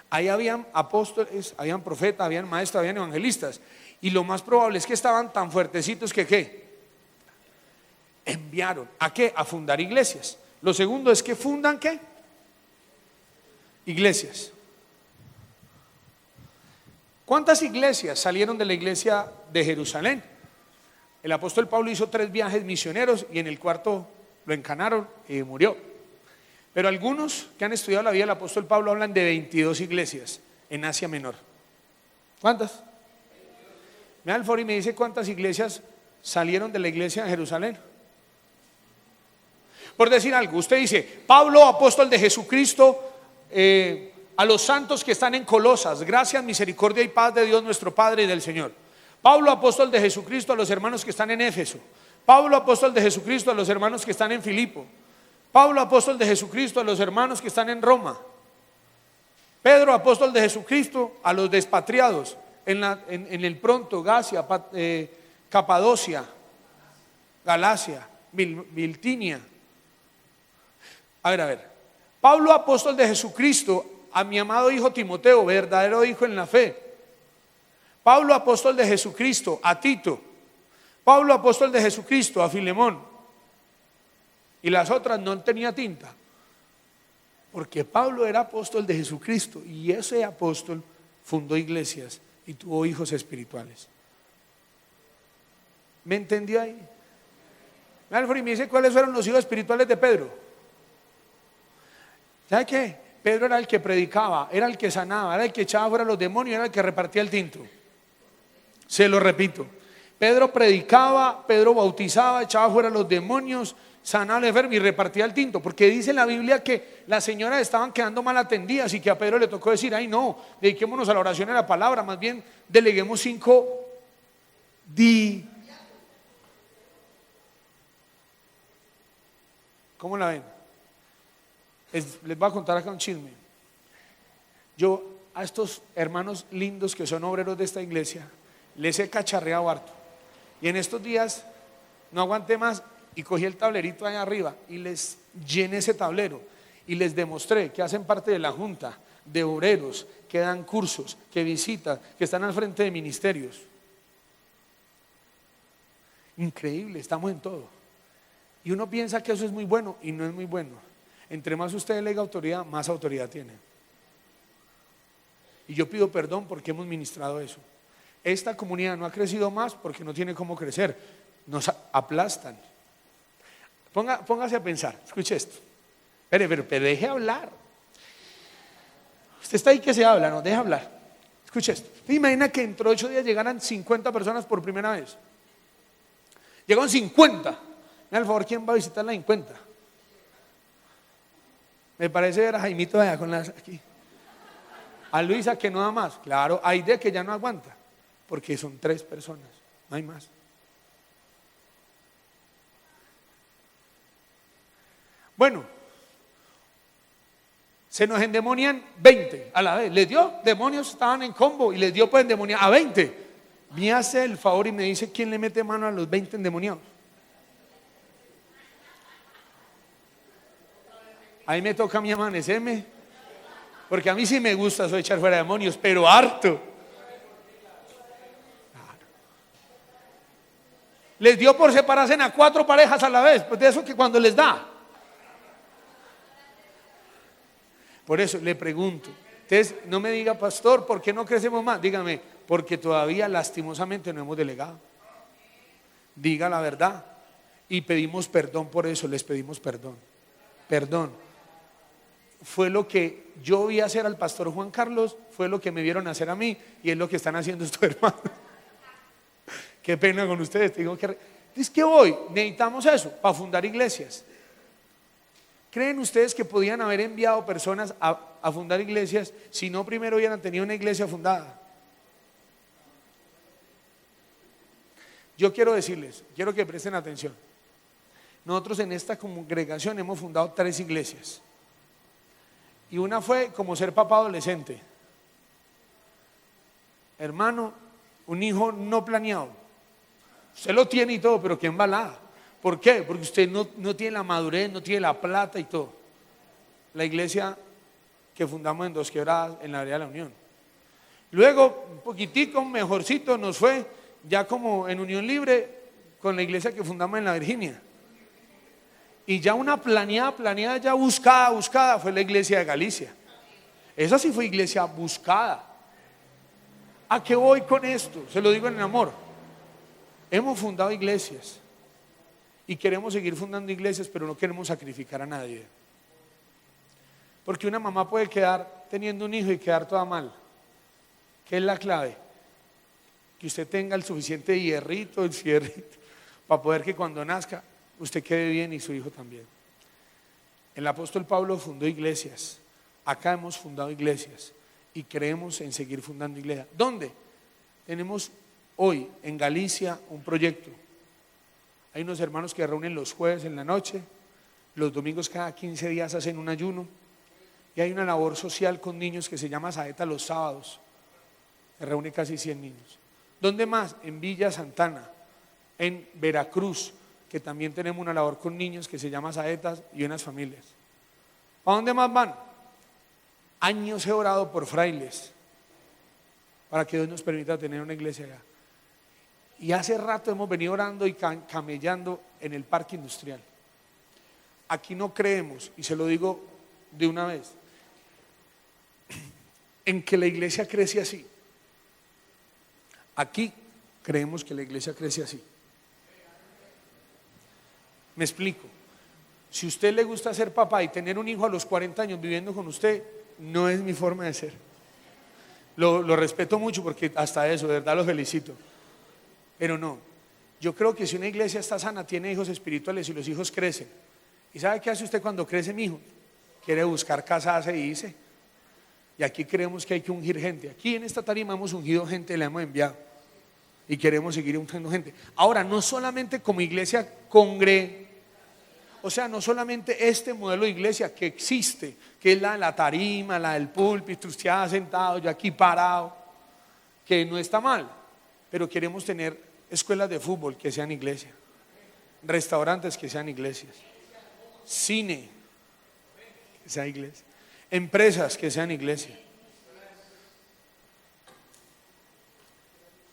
Ahí habían apóstoles, habían profetas, habían maestros, habían evangelistas, y lo más probable es que estaban tan fuertecitos que ¿qué? Enviaron ¿a qué? A fundar iglesias. Lo segundo es que fundan ¿qué? Iglesias. ¿Cuántas iglesias salieron de la iglesia de Jerusalén? El apóstol Pablo hizo 3 viajes misioneros y en el 4º lo encanaron y murió. Pero algunos que han estudiado la vida del apóstol Pablo hablan de 22 iglesias en Asia Menor. ¿Cuántas? Me da el foro y me dice cuántas iglesias salieron de la iglesia de Jerusalén. Por decir algo, usted dice, Pablo, apóstol de Jesucristo, a los santos que están en Colosas, gracias, misericordia y paz de Dios nuestro Padre y del Señor. Pablo, apóstol de Jesucristo, a los hermanos que están en Éfeso. Pablo, apóstol de Jesucristo, a los hermanos que están en Filipo. Pablo, apóstol de Jesucristo, a los hermanos que están en Roma. Pedro, apóstol de Jesucristo, a los despatriados en el Ponto, Gasia, Capadocia, Galacia, Bitinia. A ver. Pablo, apóstol de Jesucristo, a mi amado hijo Timoteo, verdadero hijo en la fe. Pablo, apóstol de Jesucristo, a Tito. Pablo, apóstol de Jesucristo, a Filemón. Y las otras no tenía tinta, porque Pablo era apóstol de Jesucristo y ese apóstol fundó iglesias y tuvo hijos espirituales. ¿Me entendió ahí? Alfred me dice cuáles fueron los hijos espirituales de Pedro. ¿Sabe qué? Pedro era el que predicaba, era el que sanaba, era el que echaba fuera los demonios, era el que repartía el tinto. Se lo repito, Pedro predicaba, Pedro bautizaba, echaba fuera los demonios, sanaba al enfermo y repartía el tinto, porque dice la Biblia que las señoras estaban quedando mal atendidas y que a Pedro le tocó decir, ay no, dediquémonos a la oración y a la palabra, más bien deleguemos 5 ¿Cómo la ven? Les voy a contar acá un chisme. Yo a estos hermanos lindos que son obreros de esta iglesia les he cacharreado harto, y en estos días no aguanté más y cogí el tablerito allá arriba y les llené ese tablero y les demostré que hacen parte de la junta de obreros, que dan cursos, que visitan, que están al frente de ministerios. Increíble, estamos en todo. Y uno piensa que eso es muy bueno y no es muy bueno. Entre más usted delega autoridad, más autoridad tiene. Y yo pido perdón porque hemos ministrado eso. Esta comunidad no ha crecido más porque no tiene cómo crecer. Nos aplastan. Póngase a pensar, escuche esto. Pero deje hablar. Usted está ahí que se habla, no, deje hablar. Escuche esto. ¿Te imagina que dentro de 8 días llegaran 50 personas por primera vez? Llegaron 50. Mira, al favor, ¿quién va a visitar las 50? Me parece ver a Jaimito allá con las aquí. A Luisa que no da más. Claro, hay de que ya no aguanta. Porque son 3 personas, no hay más. Bueno, se nos endemonian 20 a la vez. Les dio, demonios estaban en combo y les dio pues endemoniar a 20. Me hace el favor y me dice quién le mete mano a los 20 endemoniados. Ahí me toca a mí amanecerme, porque a mí sí me gusta eso de echar fuera demonios, pero harto. Les dio por separarse a 4 parejas a la vez, pues de eso que cuando les da. Por eso le pregunto, entonces no me diga, pastor, ¿por qué no crecemos más? Dígame, porque todavía lastimosamente no hemos delegado. Diga la verdad. Y pedimos perdón por eso, les pedimos perdón. Perdón. Fue lo que yo vi hacer al pastor Juan Carlos, fue lo que me vieron hacer a mí y es lo que están haciendo estos hermanos. Qué pena con ustedes. Digo que es que hoy necesitamos eso para fundar iglesias. ¿Creen ustedes que podían haber enviado personas a fundar iglesias si no primero hubieran tenido una iglesia fundada? Yo quiero decirles, quiero que presten atención. Nosotros en esta congregación hemos fundado 3 iglesias. Y una fue como ser papá adolescente. Hermano, un hijo no planeado. Usted lo tiene y todo, pero qué embalada. ¿Por qué? Porque usted no tiene la madurez, no tiene la plata y todo. La iglesia que fundamos en Dos Quebradas, en la área de la Unión. Luego, un poquitico mejorcito nos fue ya como en unión libre con la iglesia que fundamos en la Virginia. Y ya una planeada, ya buscada fue la iglesia de Galicia. Esa sí fue iglesia buscada. ¿A qué voy con esto? Se lo digo en el amor. Hemos fundado iglesias y queremos seguir fundando iglesias, pero no queremos sacrificar a nadie. Porque una mamá puede quedar teniendo un hijo y quedar toda mal. ¿Qué es la clave? Que usted tenga el suficiente hierrito, el fierrito, para poder que cuando nazca usted quede bien y su hijo también. El apóstol Pablo fundó iglesias. Acá hemos fundado iglesias y creemos en seguir fundando iglesias. ¿Dónde? Tenemos hoy en Galicia un proyecto. Hay unos hermanos que reúnen los jueves en la noche, los domingos cada 15 días hacen un ayuno y hay una labor social con niños que se llama Saeta los sábados. Se reúne casi 100 niños. ¿Dónde más? En Villa Santana, en Veracruz, que también tenemos una labor con niños que se llama Saetas y unas familias. ¿A dónde más van? Años he orado por frailes para que Dios nos permita tener una iglesia allá. Y hace rato hemos venido orando y camellando en el parque industrial. Aquí no creemos, y se lo digo de una vez, en que la iglesia crece así. Aquí creemos que la iglesia crece así. Me explico. Si a usted le gusta ser papá y tener un hijo a los 40 años viviendo con usted, no es mi forma de ser. Lo respeto mucho porque hasta eso, de verdad lo felicito. Pero no, yo creo que si una iglesia está sana, tiene hijos espirituales y los hijos crecen. ¿Y sabe qué hace usted cuando crece mi hijo? Quiere buscar casarse y irse. Y aquí creemos que hay que ungir gente. Aquí en esta tarima hemos ungido gente, la hemos enviado. Y queremos seguir ungiendo gente. Ahora, no solamente como iglesia o sea, no solamente este modelo de iglesia que existe, que es la de la tarima, la del púlpito, usted ha sentado, yo aquí parado, que no está mal, pero queremos tener escuelas de fútbol que sean iglesia, restaurantes que sean iglesias, cine que sea iglesia, empresas que sean iglesia,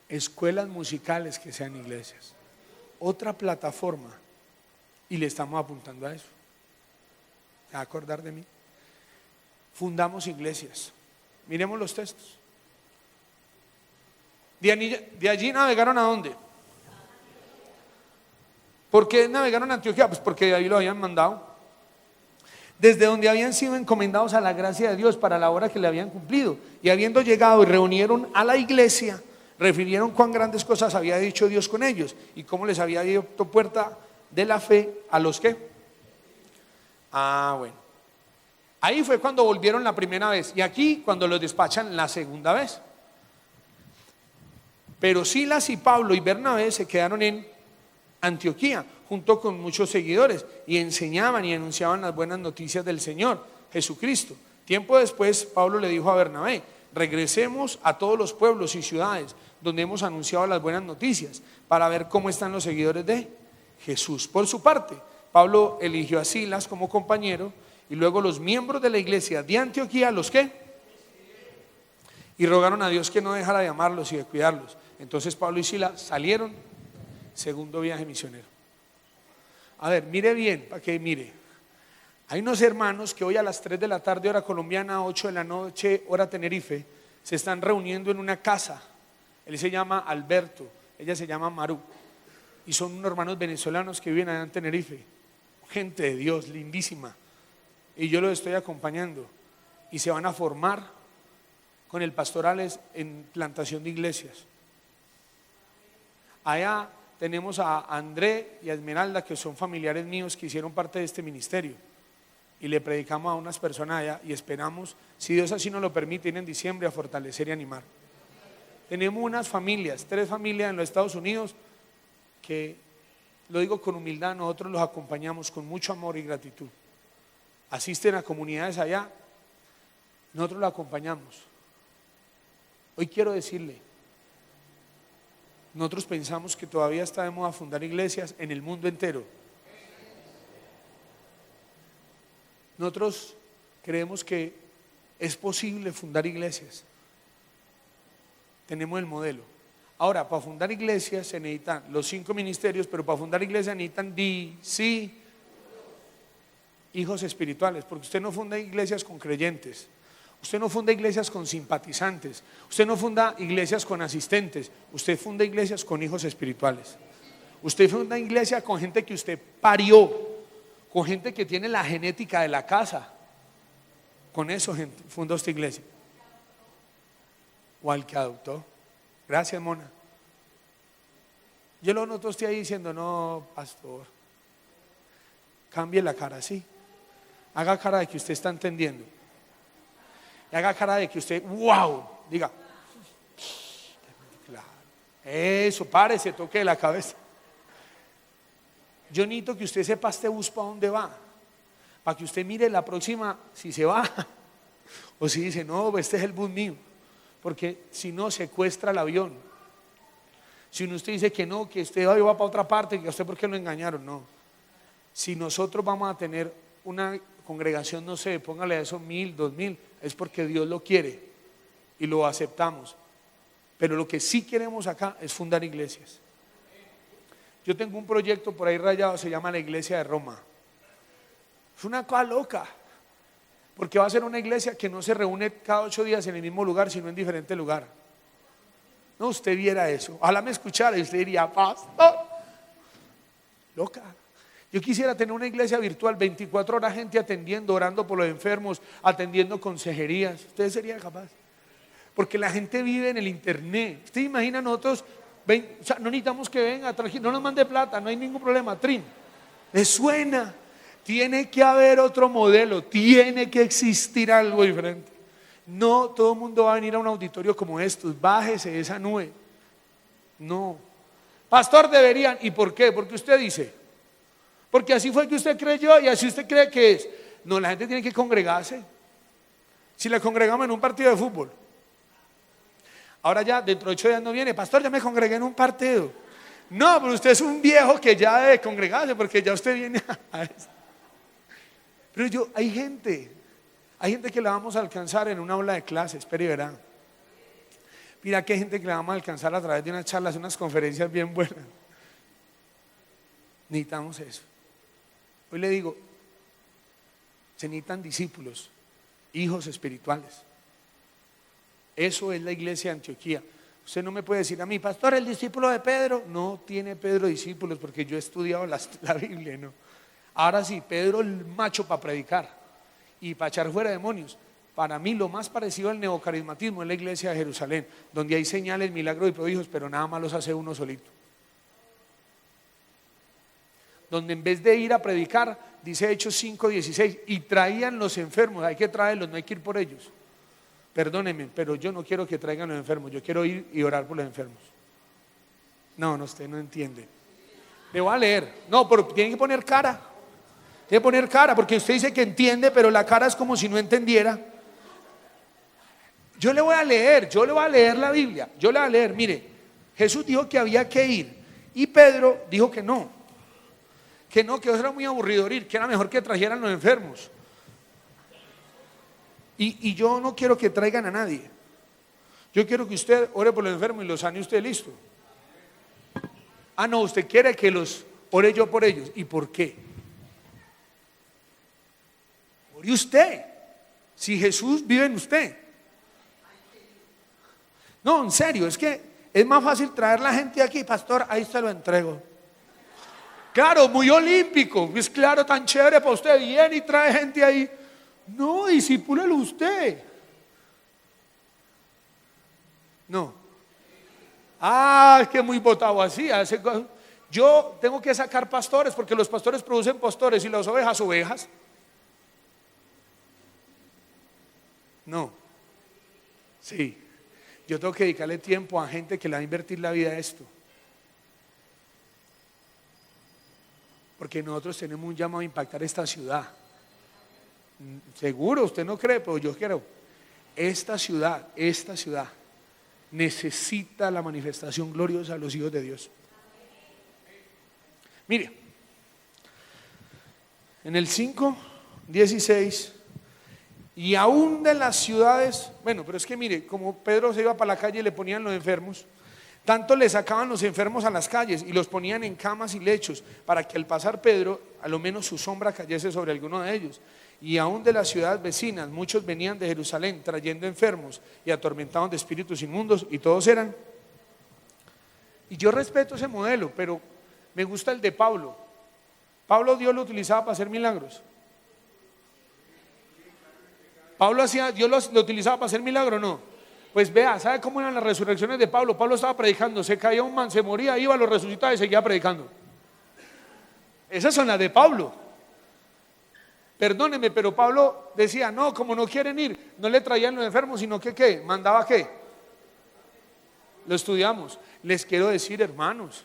escuelas musicales que sean iglesias, otra plataforma. Y le estamos apuntando a eso. ¿Se va a acordar de mí? Fundamos iglesias. Miremos los textos. De allí navegaron ¿a dónde? ¿Por qué navegaron a Antioquía? Pues porque ahí lo habían mandado. Desde donde habían sido encomendados a la gracia de Dios para la obra que le habían cumplido. Y habiendo llegado y reunieron a la iglesia, refirieron cuán grandes cosas había dicho Dios con ellos y cómo les había abierto puerta de la fe a los que. Bueno. Ahí fue cuando volvieron la primera vez y aquí cuando los despachan la segunda vez. Pero Silas y Pablo y Bernabé se quedaron en Antioquía junto con muchos seguidores y enseñaban y anunciaban las buenas noticias del Señor Jesucristo. Tiempo después Pablo le dijo a Bernabé: regresemos a todos los pueblos y ciudades donde hemos anunciado las buenas noticias para ver cómo están los seguidores de Jesús. Por su parte, Pablo eligió a Silas como compañero y luego los miembros de la iglesia de Antioquía, ¿los qué? Y rogaron a Dios que no dejara de amarlos y de cuidarlos. Entonces Pablo y Silas salieron, segundo viaje misionero. A ver, mire bien, para que mire. Hay unos hermanos que hoy a las 3 de la tarde, hora colombiana, 8 de la noche, hora Tenerife, se están reuniendo en una casa. Él se llama Alberto, ella se llama Maru. Y son unos hermanos venezolanos que viven allá en Tenerife. Gente de Dios, lindísima. Y yo los estoy acompañando. Y se van a formar con el pastor Alex en plantación de iglesias. Allá tenemos a André y a Esmeralda, que son familiares míos que hicieron parte de este ministerio. Y le predicamos a unas personas allá y esperamos, si Dios así nos lo permite, ir en diciembre a fortalecer y animar. Tenemos unas familias, 3 familias en los Estados Unidos que, lo digo con humildad, nosotros los acompañamos con mucho amor y gratitud. Asisten a comunidades allá, nosotros los acompañamos. Hoy quiero decirle, nosotros pensamos que todavía está de moda fundar iglesias en el mundo entero. Nosotros creemos que es posible fundar iglesias. Tenemos el modelo. Ahora, para fundar iglesias se necesitan los 5 ministerios, pero para fundar iglesias necesitan hijos espirituales, porque usted no funda iglesias con creyentes, usted no funda iglesias con simpatizantes, usted no funda iglesias con asistentes, usted funda iglesias con hijos espirituales. Usted funda iglesia con gente que usted parió, con gente que tiene la genética de la casa. Con eso funda usted iglesia. O al que adoptó. Gracias, Mona. Yo lo noto usted ahí diciendo: no, pastor, cambie la cara así. Haga cara de que usted está entendiendo. Y haga cara de que usted, wow, diga, claro, eso, párese, toque la cabeza. Yo necesito que usted sepa este bus para dónde va, para que usted mire la próxima si se va o si dice: no, este es el bus mío, porque si no secuestra el avión. Si usted dice que no, que usted va para otra parte, que a usted por qué lo engañaron, no. Si nosotros vamos a tener una congregación, no sé, póngale a eso 1000, 2000, es porque Dios lo quiere y lo aceptamos. Pero lo que sí queremos acá es fundar iglesias. Yo tengo un proyecto por ahí rayado, se llama la Iglesia de Roma. Es una cosa loca, porque va a ser una iglesia que no se reúne cada 8 días en el mismo lugar, sino en diferente lugar. No, usted viera eso, ojalá me escuchara y usted diría: pastor, loca. Yo quisiera tener una iglesia virtual, 24 horas, gente atendiendo, orando por los enfermos, atendiendo consejerías. ¿Ustedes serían capaces? Porque la gente vive en el internet. ¿Usted imagina nosotros? O sea, no necesitamos que venga, no nos mande plata, no hay ningún problema. Trin, ¿le suena? Tiene que haber otro modelo, tiene que existir algo diferente. No todo el mundo va a venir a un auditorio como estos. Bájese de esa nube. No, pastor, deberían. ¿Y por qué? Porque usted dice, porque así fue que usted creyó y así usted cree que es. No, la gente tiene que congregarse. Si la congregamos en un partido de fútbol, ahora ya dentro de 8 días no viene: pastor, ya me congregué en un partido. No, pero usted es un viejo que ya debe congregarse, porque ya usted viene a eso. Pero hay gente que la vamos a alcanzar en una aula de clase, espere y verá. Mira que hay gente que la vamos a alcanzar a través de unas charlas, unas conferencias bien buenas. Necesitamos eso. Hoy le digo, se necesitan discípulos, hijos espirituales. Eso es la iglesia de Antioquía. Usted no me puede decir a mí, pastor, el discípulo de Pedro. No tiene Pedro discípulos porque yo he estudiado la Biblia, ¿no? Ahora sí, Pedro el macho para predicar y para echar fuera demonios. Para mí lo más parecido al neocarismatismo es la iglesia de Jerusalén, donde hay señales, milagros y prodigios, pero nada más los hace uno solito. Donde en vez de ir a predicar, dice Hechos 5:16, y traían los enfermos. Hay que traerlos, no hay que ir por ellos. Perdónenme, pero yo no quiero que traigan los enfermos, yo quiero ir y orar por los enfermos. No, usted no entiende. Le voy a leer. No, pero tiene que poner cara. Tiene que poner cara, porque usted dice que entiende, pero la cara es como si no entendiera. Yo le voy a leer la Biblia. Yo le voy a leer, mire, Jesús dijo que había que ir y Pedro dijo que no, que eso era muy aburrido ir, que era mejor que trajeran los enfermos. Y yo no quiero que traigan a nadie. Yo quiero que usted ore por los enfermos y los sane usted, listo. Ah, no, usted quiere que los ore yo por ellos. ¿Y por qué? Ore usted, si Jesús vive en usted. No, en serio, es que es más fácil traer la gente aquí, pastor, ahí se lo entrego. Claro, muy olímpico, es claro, tan chévere para usted, viene y trae gente ahí. No, discípulelo usted. No. Es que muy botado así. Yo tengo que sacar pastores porque los pastores producen pastores y las ovejas, ovejas. No. Sí. Yo tengo que dedicarle tiempo a gente que le va a invertir la vida a esto. Porque nosotros tenemos un llamado a impactar esta ciudad. Seguro, usted no cree, pero yo creo. Esta ciudad necesita la manifestación gloriosa de los hijos de Dios. Mire, en el 5:16, y aún de las ciudades, bueno, pero es que mire, como Pedro se iba para la calle y le ponían los enfermos, tanto le sacaban los enfermos a las calles y los ponían en camas y lechos para que al pasar Pedro, a lo menos su sombra cayese sobre alguno de ellos. Y aún de las ciudades vecinas, muchos venían de Jerusalén trayendo enfermos y atormentados de espíritus inmundos, y todos eran. Y yo respeto ese modelo, pero me gusta el de Pablo. Pablo, Dios lo utilizaba para hacer milagros. Dios lo utilizaba para hacer milagros, ¿no? Pues vea, ¿sabe cómo eran las resurrecciones de Pablo? Pablo estaba predicando, se caía un man, se moría, iba, lo resucitaba y seguía predicando. Esas son las de Pablo. Perdóneme, pero Pablo decía, no, como no quieren ir, no le traían los enfermos, sino que ¿qué? ¿Mandaba qué? Lo estudiamos. Les quiero decir, hermanos,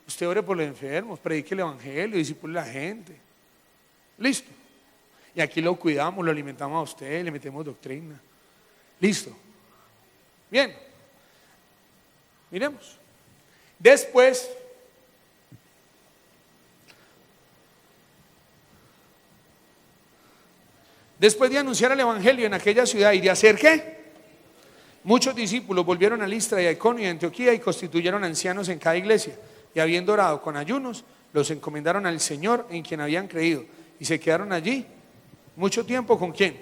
usted ore por los enfermos, predique el evangelio, disipule a la gente. Listo. Y aquí lo cuidamos, lo alimentamos a usted, le metemos doctrina. Listo. Bien. Miremos. Después, de anunciar el evangelio en aquella ciudad y de hacer ¿qué? Muchos discípulos volvieron a Listra y a Iconio y a Antioquía y constituyeron ancianos en cada iglesia, y habiendo orado con ayunos, los encomendaron al Señor en quien habían creído, y se quedaron allí mucho tiempo. ¿Con quién?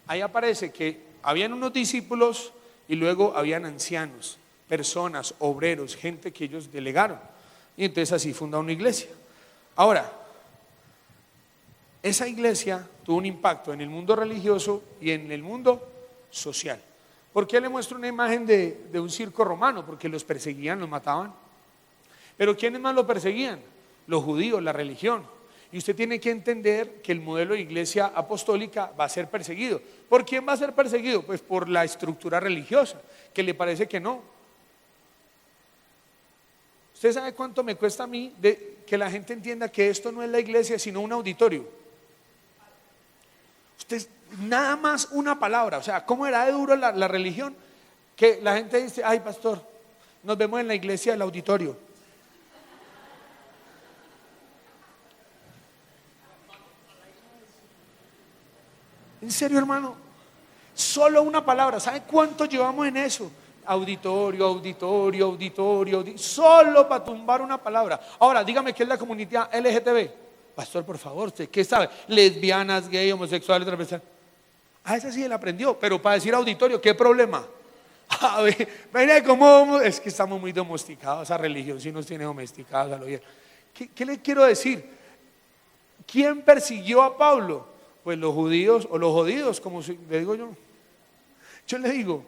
Ahí aparece que habían unos discípulos y luego habían ancianos, personas, obreros, gente que ellos delegaron, y entonces así funda una iglesia. Ahora, esa iglesia tuvo un impacto en el mundo religioso y en el mundo social. ¿Por qué le muestro una imagen de un circo romano? Porque los perseguían, los mataban. Pero ¿quiénes más lo perseguían? Los judíos, la religión. Y usted tiene que entender que el modelo de iglesia apostólica va a ser perseguido. ¿Por quién va a ser perseguido? Pues por la estructura religiosa, que le parece que no. ¿Usted sabe cuánto me cuesta a mí que la gente entienda que esto no es la iglesia, sino un auditorio? Usted, nada más una palabra, o sea, ¿cómo era de duro la religión? Que la gente dice, ay pastor, nos vemos en la iglesia del auditorio. En serio, hermano, solo una palabra. ¿Sabe cuánto llevamos en eso? Auditorio, solo para tumbar una palabra. Ahora, dígame qué es la comunidad LGTB. Pastor, por favor, ¿usted qué sabe? Lesbianas, gay, homosexuales, transexuales. Esa sí él aprendió, pero para decir auditorio, ¿qué problema? A ver, mire cómo es que estamos muy domesticados, esa religión sí nos tiene domesticados a lo bien. ¿Qué le quiero decir? ¿Quién persiguió a Pablo? Pues los judíos o los jodidos, como le digo yo. Yo le digo,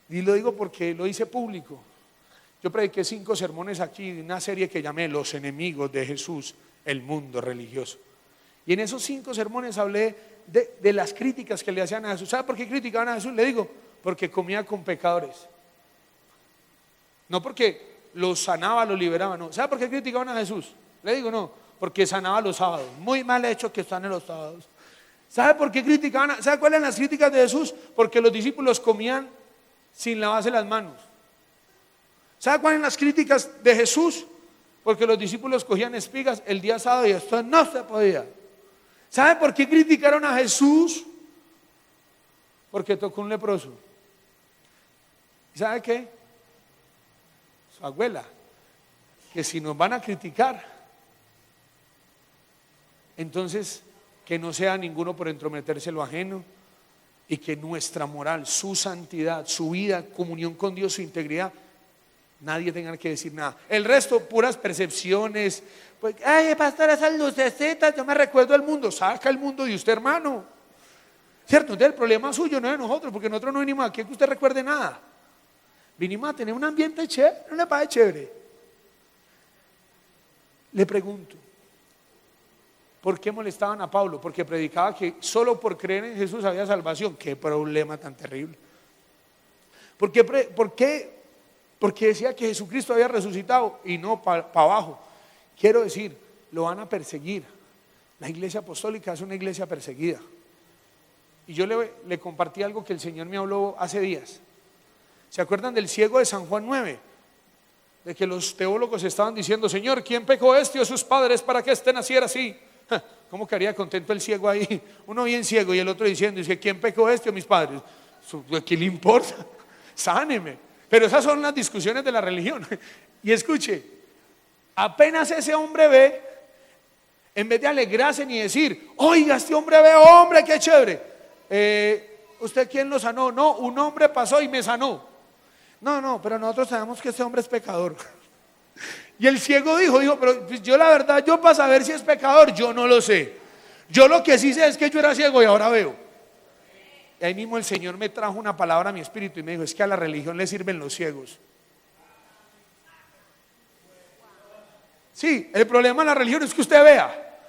y lo digo porque lo hice público. Yo prediqué 5 sermones aquí de una serie que llamé Los enemigos de Jesús, el mundo religioso. Y en esos 5 sermones hablé de las críticas que le hacían a Jesús. ¿Sabe por qué criticaban a Jesús? Le digo, porque comía con pecadores. No porque los sanaba, los liberaba, no. ¿Sabe por qué criticaban a Jesús? Le digo, no, porque sanaba los sábados. Muy mal hecho que están en los sábados. ¿Sabe por qué criticaban? ¿Sabe cuáles eran las críticas de Jesús? Porque los discípulos comían sin lavarse las manos. ¿Sabe cuáles eran las críticas de Jesús? Porque los discípulos cogían espigas el día sábado y esto no se podía. ¿Sabe por qué criticaron a Jesús? Porque tocó un leproso. ¿Y sabe qué? Su abuela, que si nos van a criticar, entonces que no sea ninguno por entrometerse lo ajeno y que nuestra moral, su santidad, su vida, comunión con Dios, su integridad, nadie tenga que decir nada. El resto, puras percepciones. Pues, ay, pastor, esas lucecitas, yo me recuerdo el mundo. Saca el mundo de usted, hermano. ¿Cierto? Entonces el problema es suyo, no de nosotros, porque nosotros no venimos aquí a que usted recuerde nada. Vinimos a tener un ambiente chévere, no le parece chévere. Le pregunto, ¿por qué molestaban a Pablo? Porque predicaba que solo por creer en Jesús había salvación. Qué problema tan terrible. ¿Por qué? Porque decía que Jesucristo había resucitado y no para abajo. Quiero decir, lo van a perseguir. La iglesia apostólica es una iglesia perseguida. Y yo le compartí algo que el Señor me habló hace días. ¿Se acuerdan del ciego de San Juan 9? De que los teólogos estaban diciendo, Señor, ¿quién pecó este o sus padres para que este naciera así? ¿Cómo quedaría contento el ciego ahí? Uno bien ciego y el otro diciendo, dice, ¿quién pecó este o mis padres? ¿A quién le importa? Sáneme. Pero esas son las discusiones de la religión. Y escuche, apenas ese hombre ve, en vez de alegrarse ni decir, oiga, este hombre ve, hombre, qué chévere. ¿Usted quién lo sanó? No, un hombre pasó y me sanó. No, pero nosotros sabemos que ese hombre es pecador. Y el ciego dijo, pero yo la verdad, yo para saber si es pecador, yo no lo sé. Yo lo que sí sé es que yo era ciego y ahora veo. Y ahí mismo el Señor me trajo una palabra a mi espíritu y me dijo, es que a la religión le sirven los ciegos. Sí, el problema de la religión es que usted vea.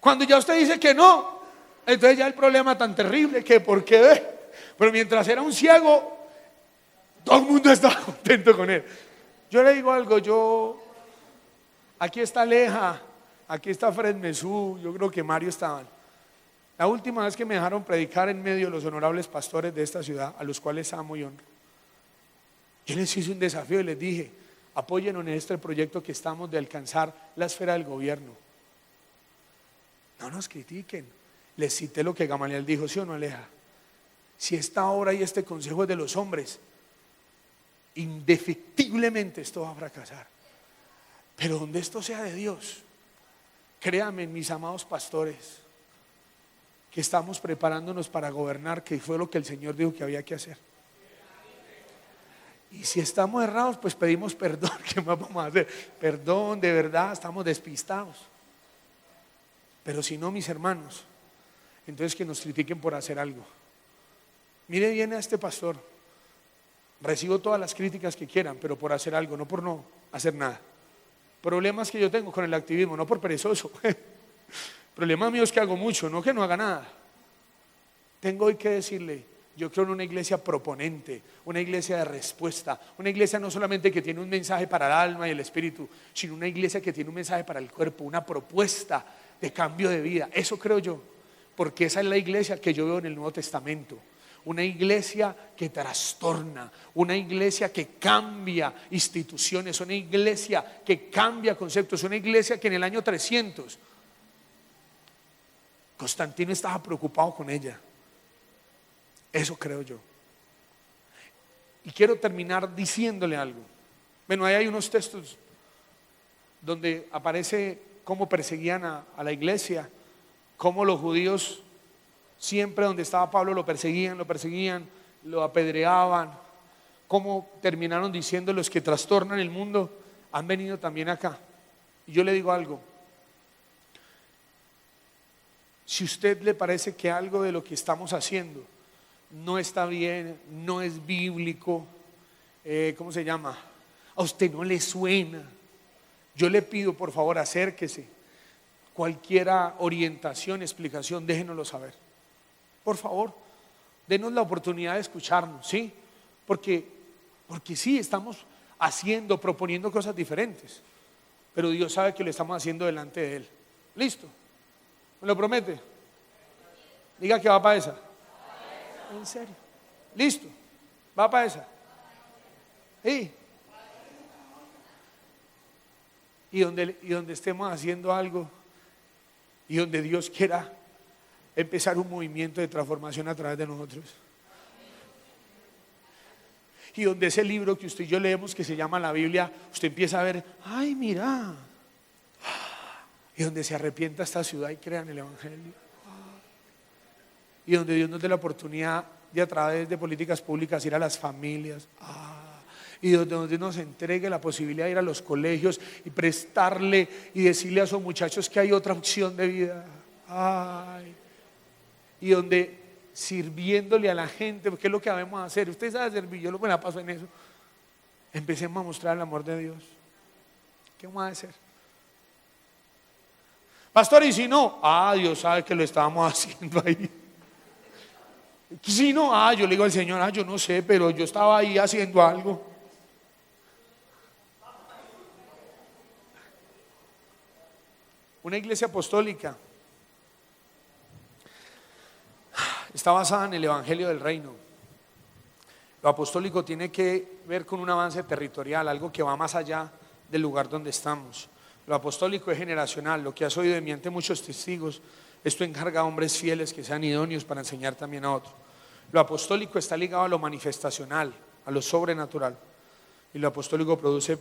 Cuando ya usted dice que no, entonces ya el problema tan terrible que ¿por qué ve? Pero mientras era un ciego, todo el mundo estaba contento con él. Yo le digo algo, aquí está Aleja, aquí está Fred Mesú, yo creo que Mario estaban. La última vez que me dejaron predicar en medio de los honorables pastores de esta ciudad, a los cuales amo y honro, yo les hice un desafío y les dije, apóyennos en este proyecto que estamos de alcanzar la esfera del gobierno. No nos critiquen. Les cité lo que Gamaliel dijo, ¿sí o no, Aleja? Si esta obra y este consejo es de los hombres, indefectiblemente esto va a fracasar. Pero donde esto sea de Dios, créanme, mis amados pastores, que estamos preparándonos para gobernar, que fue lo que el Señor dijo que había que hacer. Y si estamos errados, pues pedimos perdón. ¿Qué más vamos a hacer? Perdón, de verdad, estamos despistados. Pero si no, mis hermanos, entonces que nos critiquen por hacer algo. Mire bien a este pastor. Recibo todas las críticas que quieran, pero por hacer algo, no por no hacer nada. Problemas que yo tengo con el activismo, no por perezoso. Problemas míos que hago mucho, no que no haga nada. Tengo hoy que decirle, yo creo en una iglesia proponente, una iglesia de respuesta, una iglesia no solamente que tiene un mensaje para el alma y el espíritu, sino una iglesia que tiene un mensaje para el cuerpo, una propuesta de cambio de vida. Eso creo yo, porque esa es la iglesia que yo veo en el Nuevo Testamento. Una iglesia que trastorna, una iglesia que cambia instituciones, una iglesia que cambia conceptos, una iglesia que en el año 300 Constantino estaba preocupado con ella. Eso creo yo. Y quiero terminar diciéndole algo. Bueno, ahí hay unos textos donde aparece cómo perseguían a la iglesia, cómo los judíos siempre donde estaba Pablo lo perseguían, lo apedreaban, cómo terminaron diciendo los que trastornan el mundo, han venido también acá. Y yo le digo algo, si a usted le parece que algo de lo que estamos haciendo no está bien, no es bíblico, ¿cómo se llama? A usted no le suena, yo le pido por favor acérquese, cualquier orientación, explicación, déjenoslo saber, por favor, denos la oportunidad de escucharnos, ¿sí? Porque sí, estamos haciendo, proponiendo cosas diferentes, pero Dios sabe que lo estamos haciendo delante de Él. ¿Listo? ¿Me lo promete? Diga que va para esa. ¿En serio? ¿Listo? ¿Va para esa? ¿Sí? Y donde estemos haciendo algo y donde Dios quiera empezar un movimiento de transformación a través de nosotros. Y donde ese libro que usted y yo leemos que se llama la Biblia, usted empieza a ver, ay mira, y donde se arrepienta esta ciudad y crea en el Evangelio, y donde Dios nos dé la oportunidad de a través de políticas públicas ir a las familias, y donde nos entregue la posibilidad de ir a los colegios y prestarle y decirle a esos muchachos que hay otra opción de vida, y donde sirviéndole a la gente, porque es lo que debemos hacer. Usted sabe servir, yo me la paso en eso. Empecemos a mostrar el amor de Dios. ¿Qué vamos a hacer? Pastor, y si no, Dios sabe que lo estábamos haciendo ahí. Si no, yo le digo al Señor, yo no sé, pero yo estaba ahí haciendo algo. Una iglesia apostólica está basada en el Evangelio del Reino. Lo apostólico tiene que ver con un avance territorial, algo que va más allá del lugar donde estamos. Lo apostólico es generacional, lo que has oído de mí ante muchos testigos, esto encarga a hombres fieles que sean idóneos para enseñar también a otros. Lo apostólico está ligado a lo manifestacional, a lo sobrenatural. Y lo apostólico produce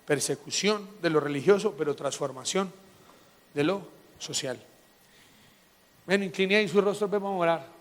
persecución de lo religioso, pero transformación de lo social. Bueno, incline ahí su rostro, vamos a orar.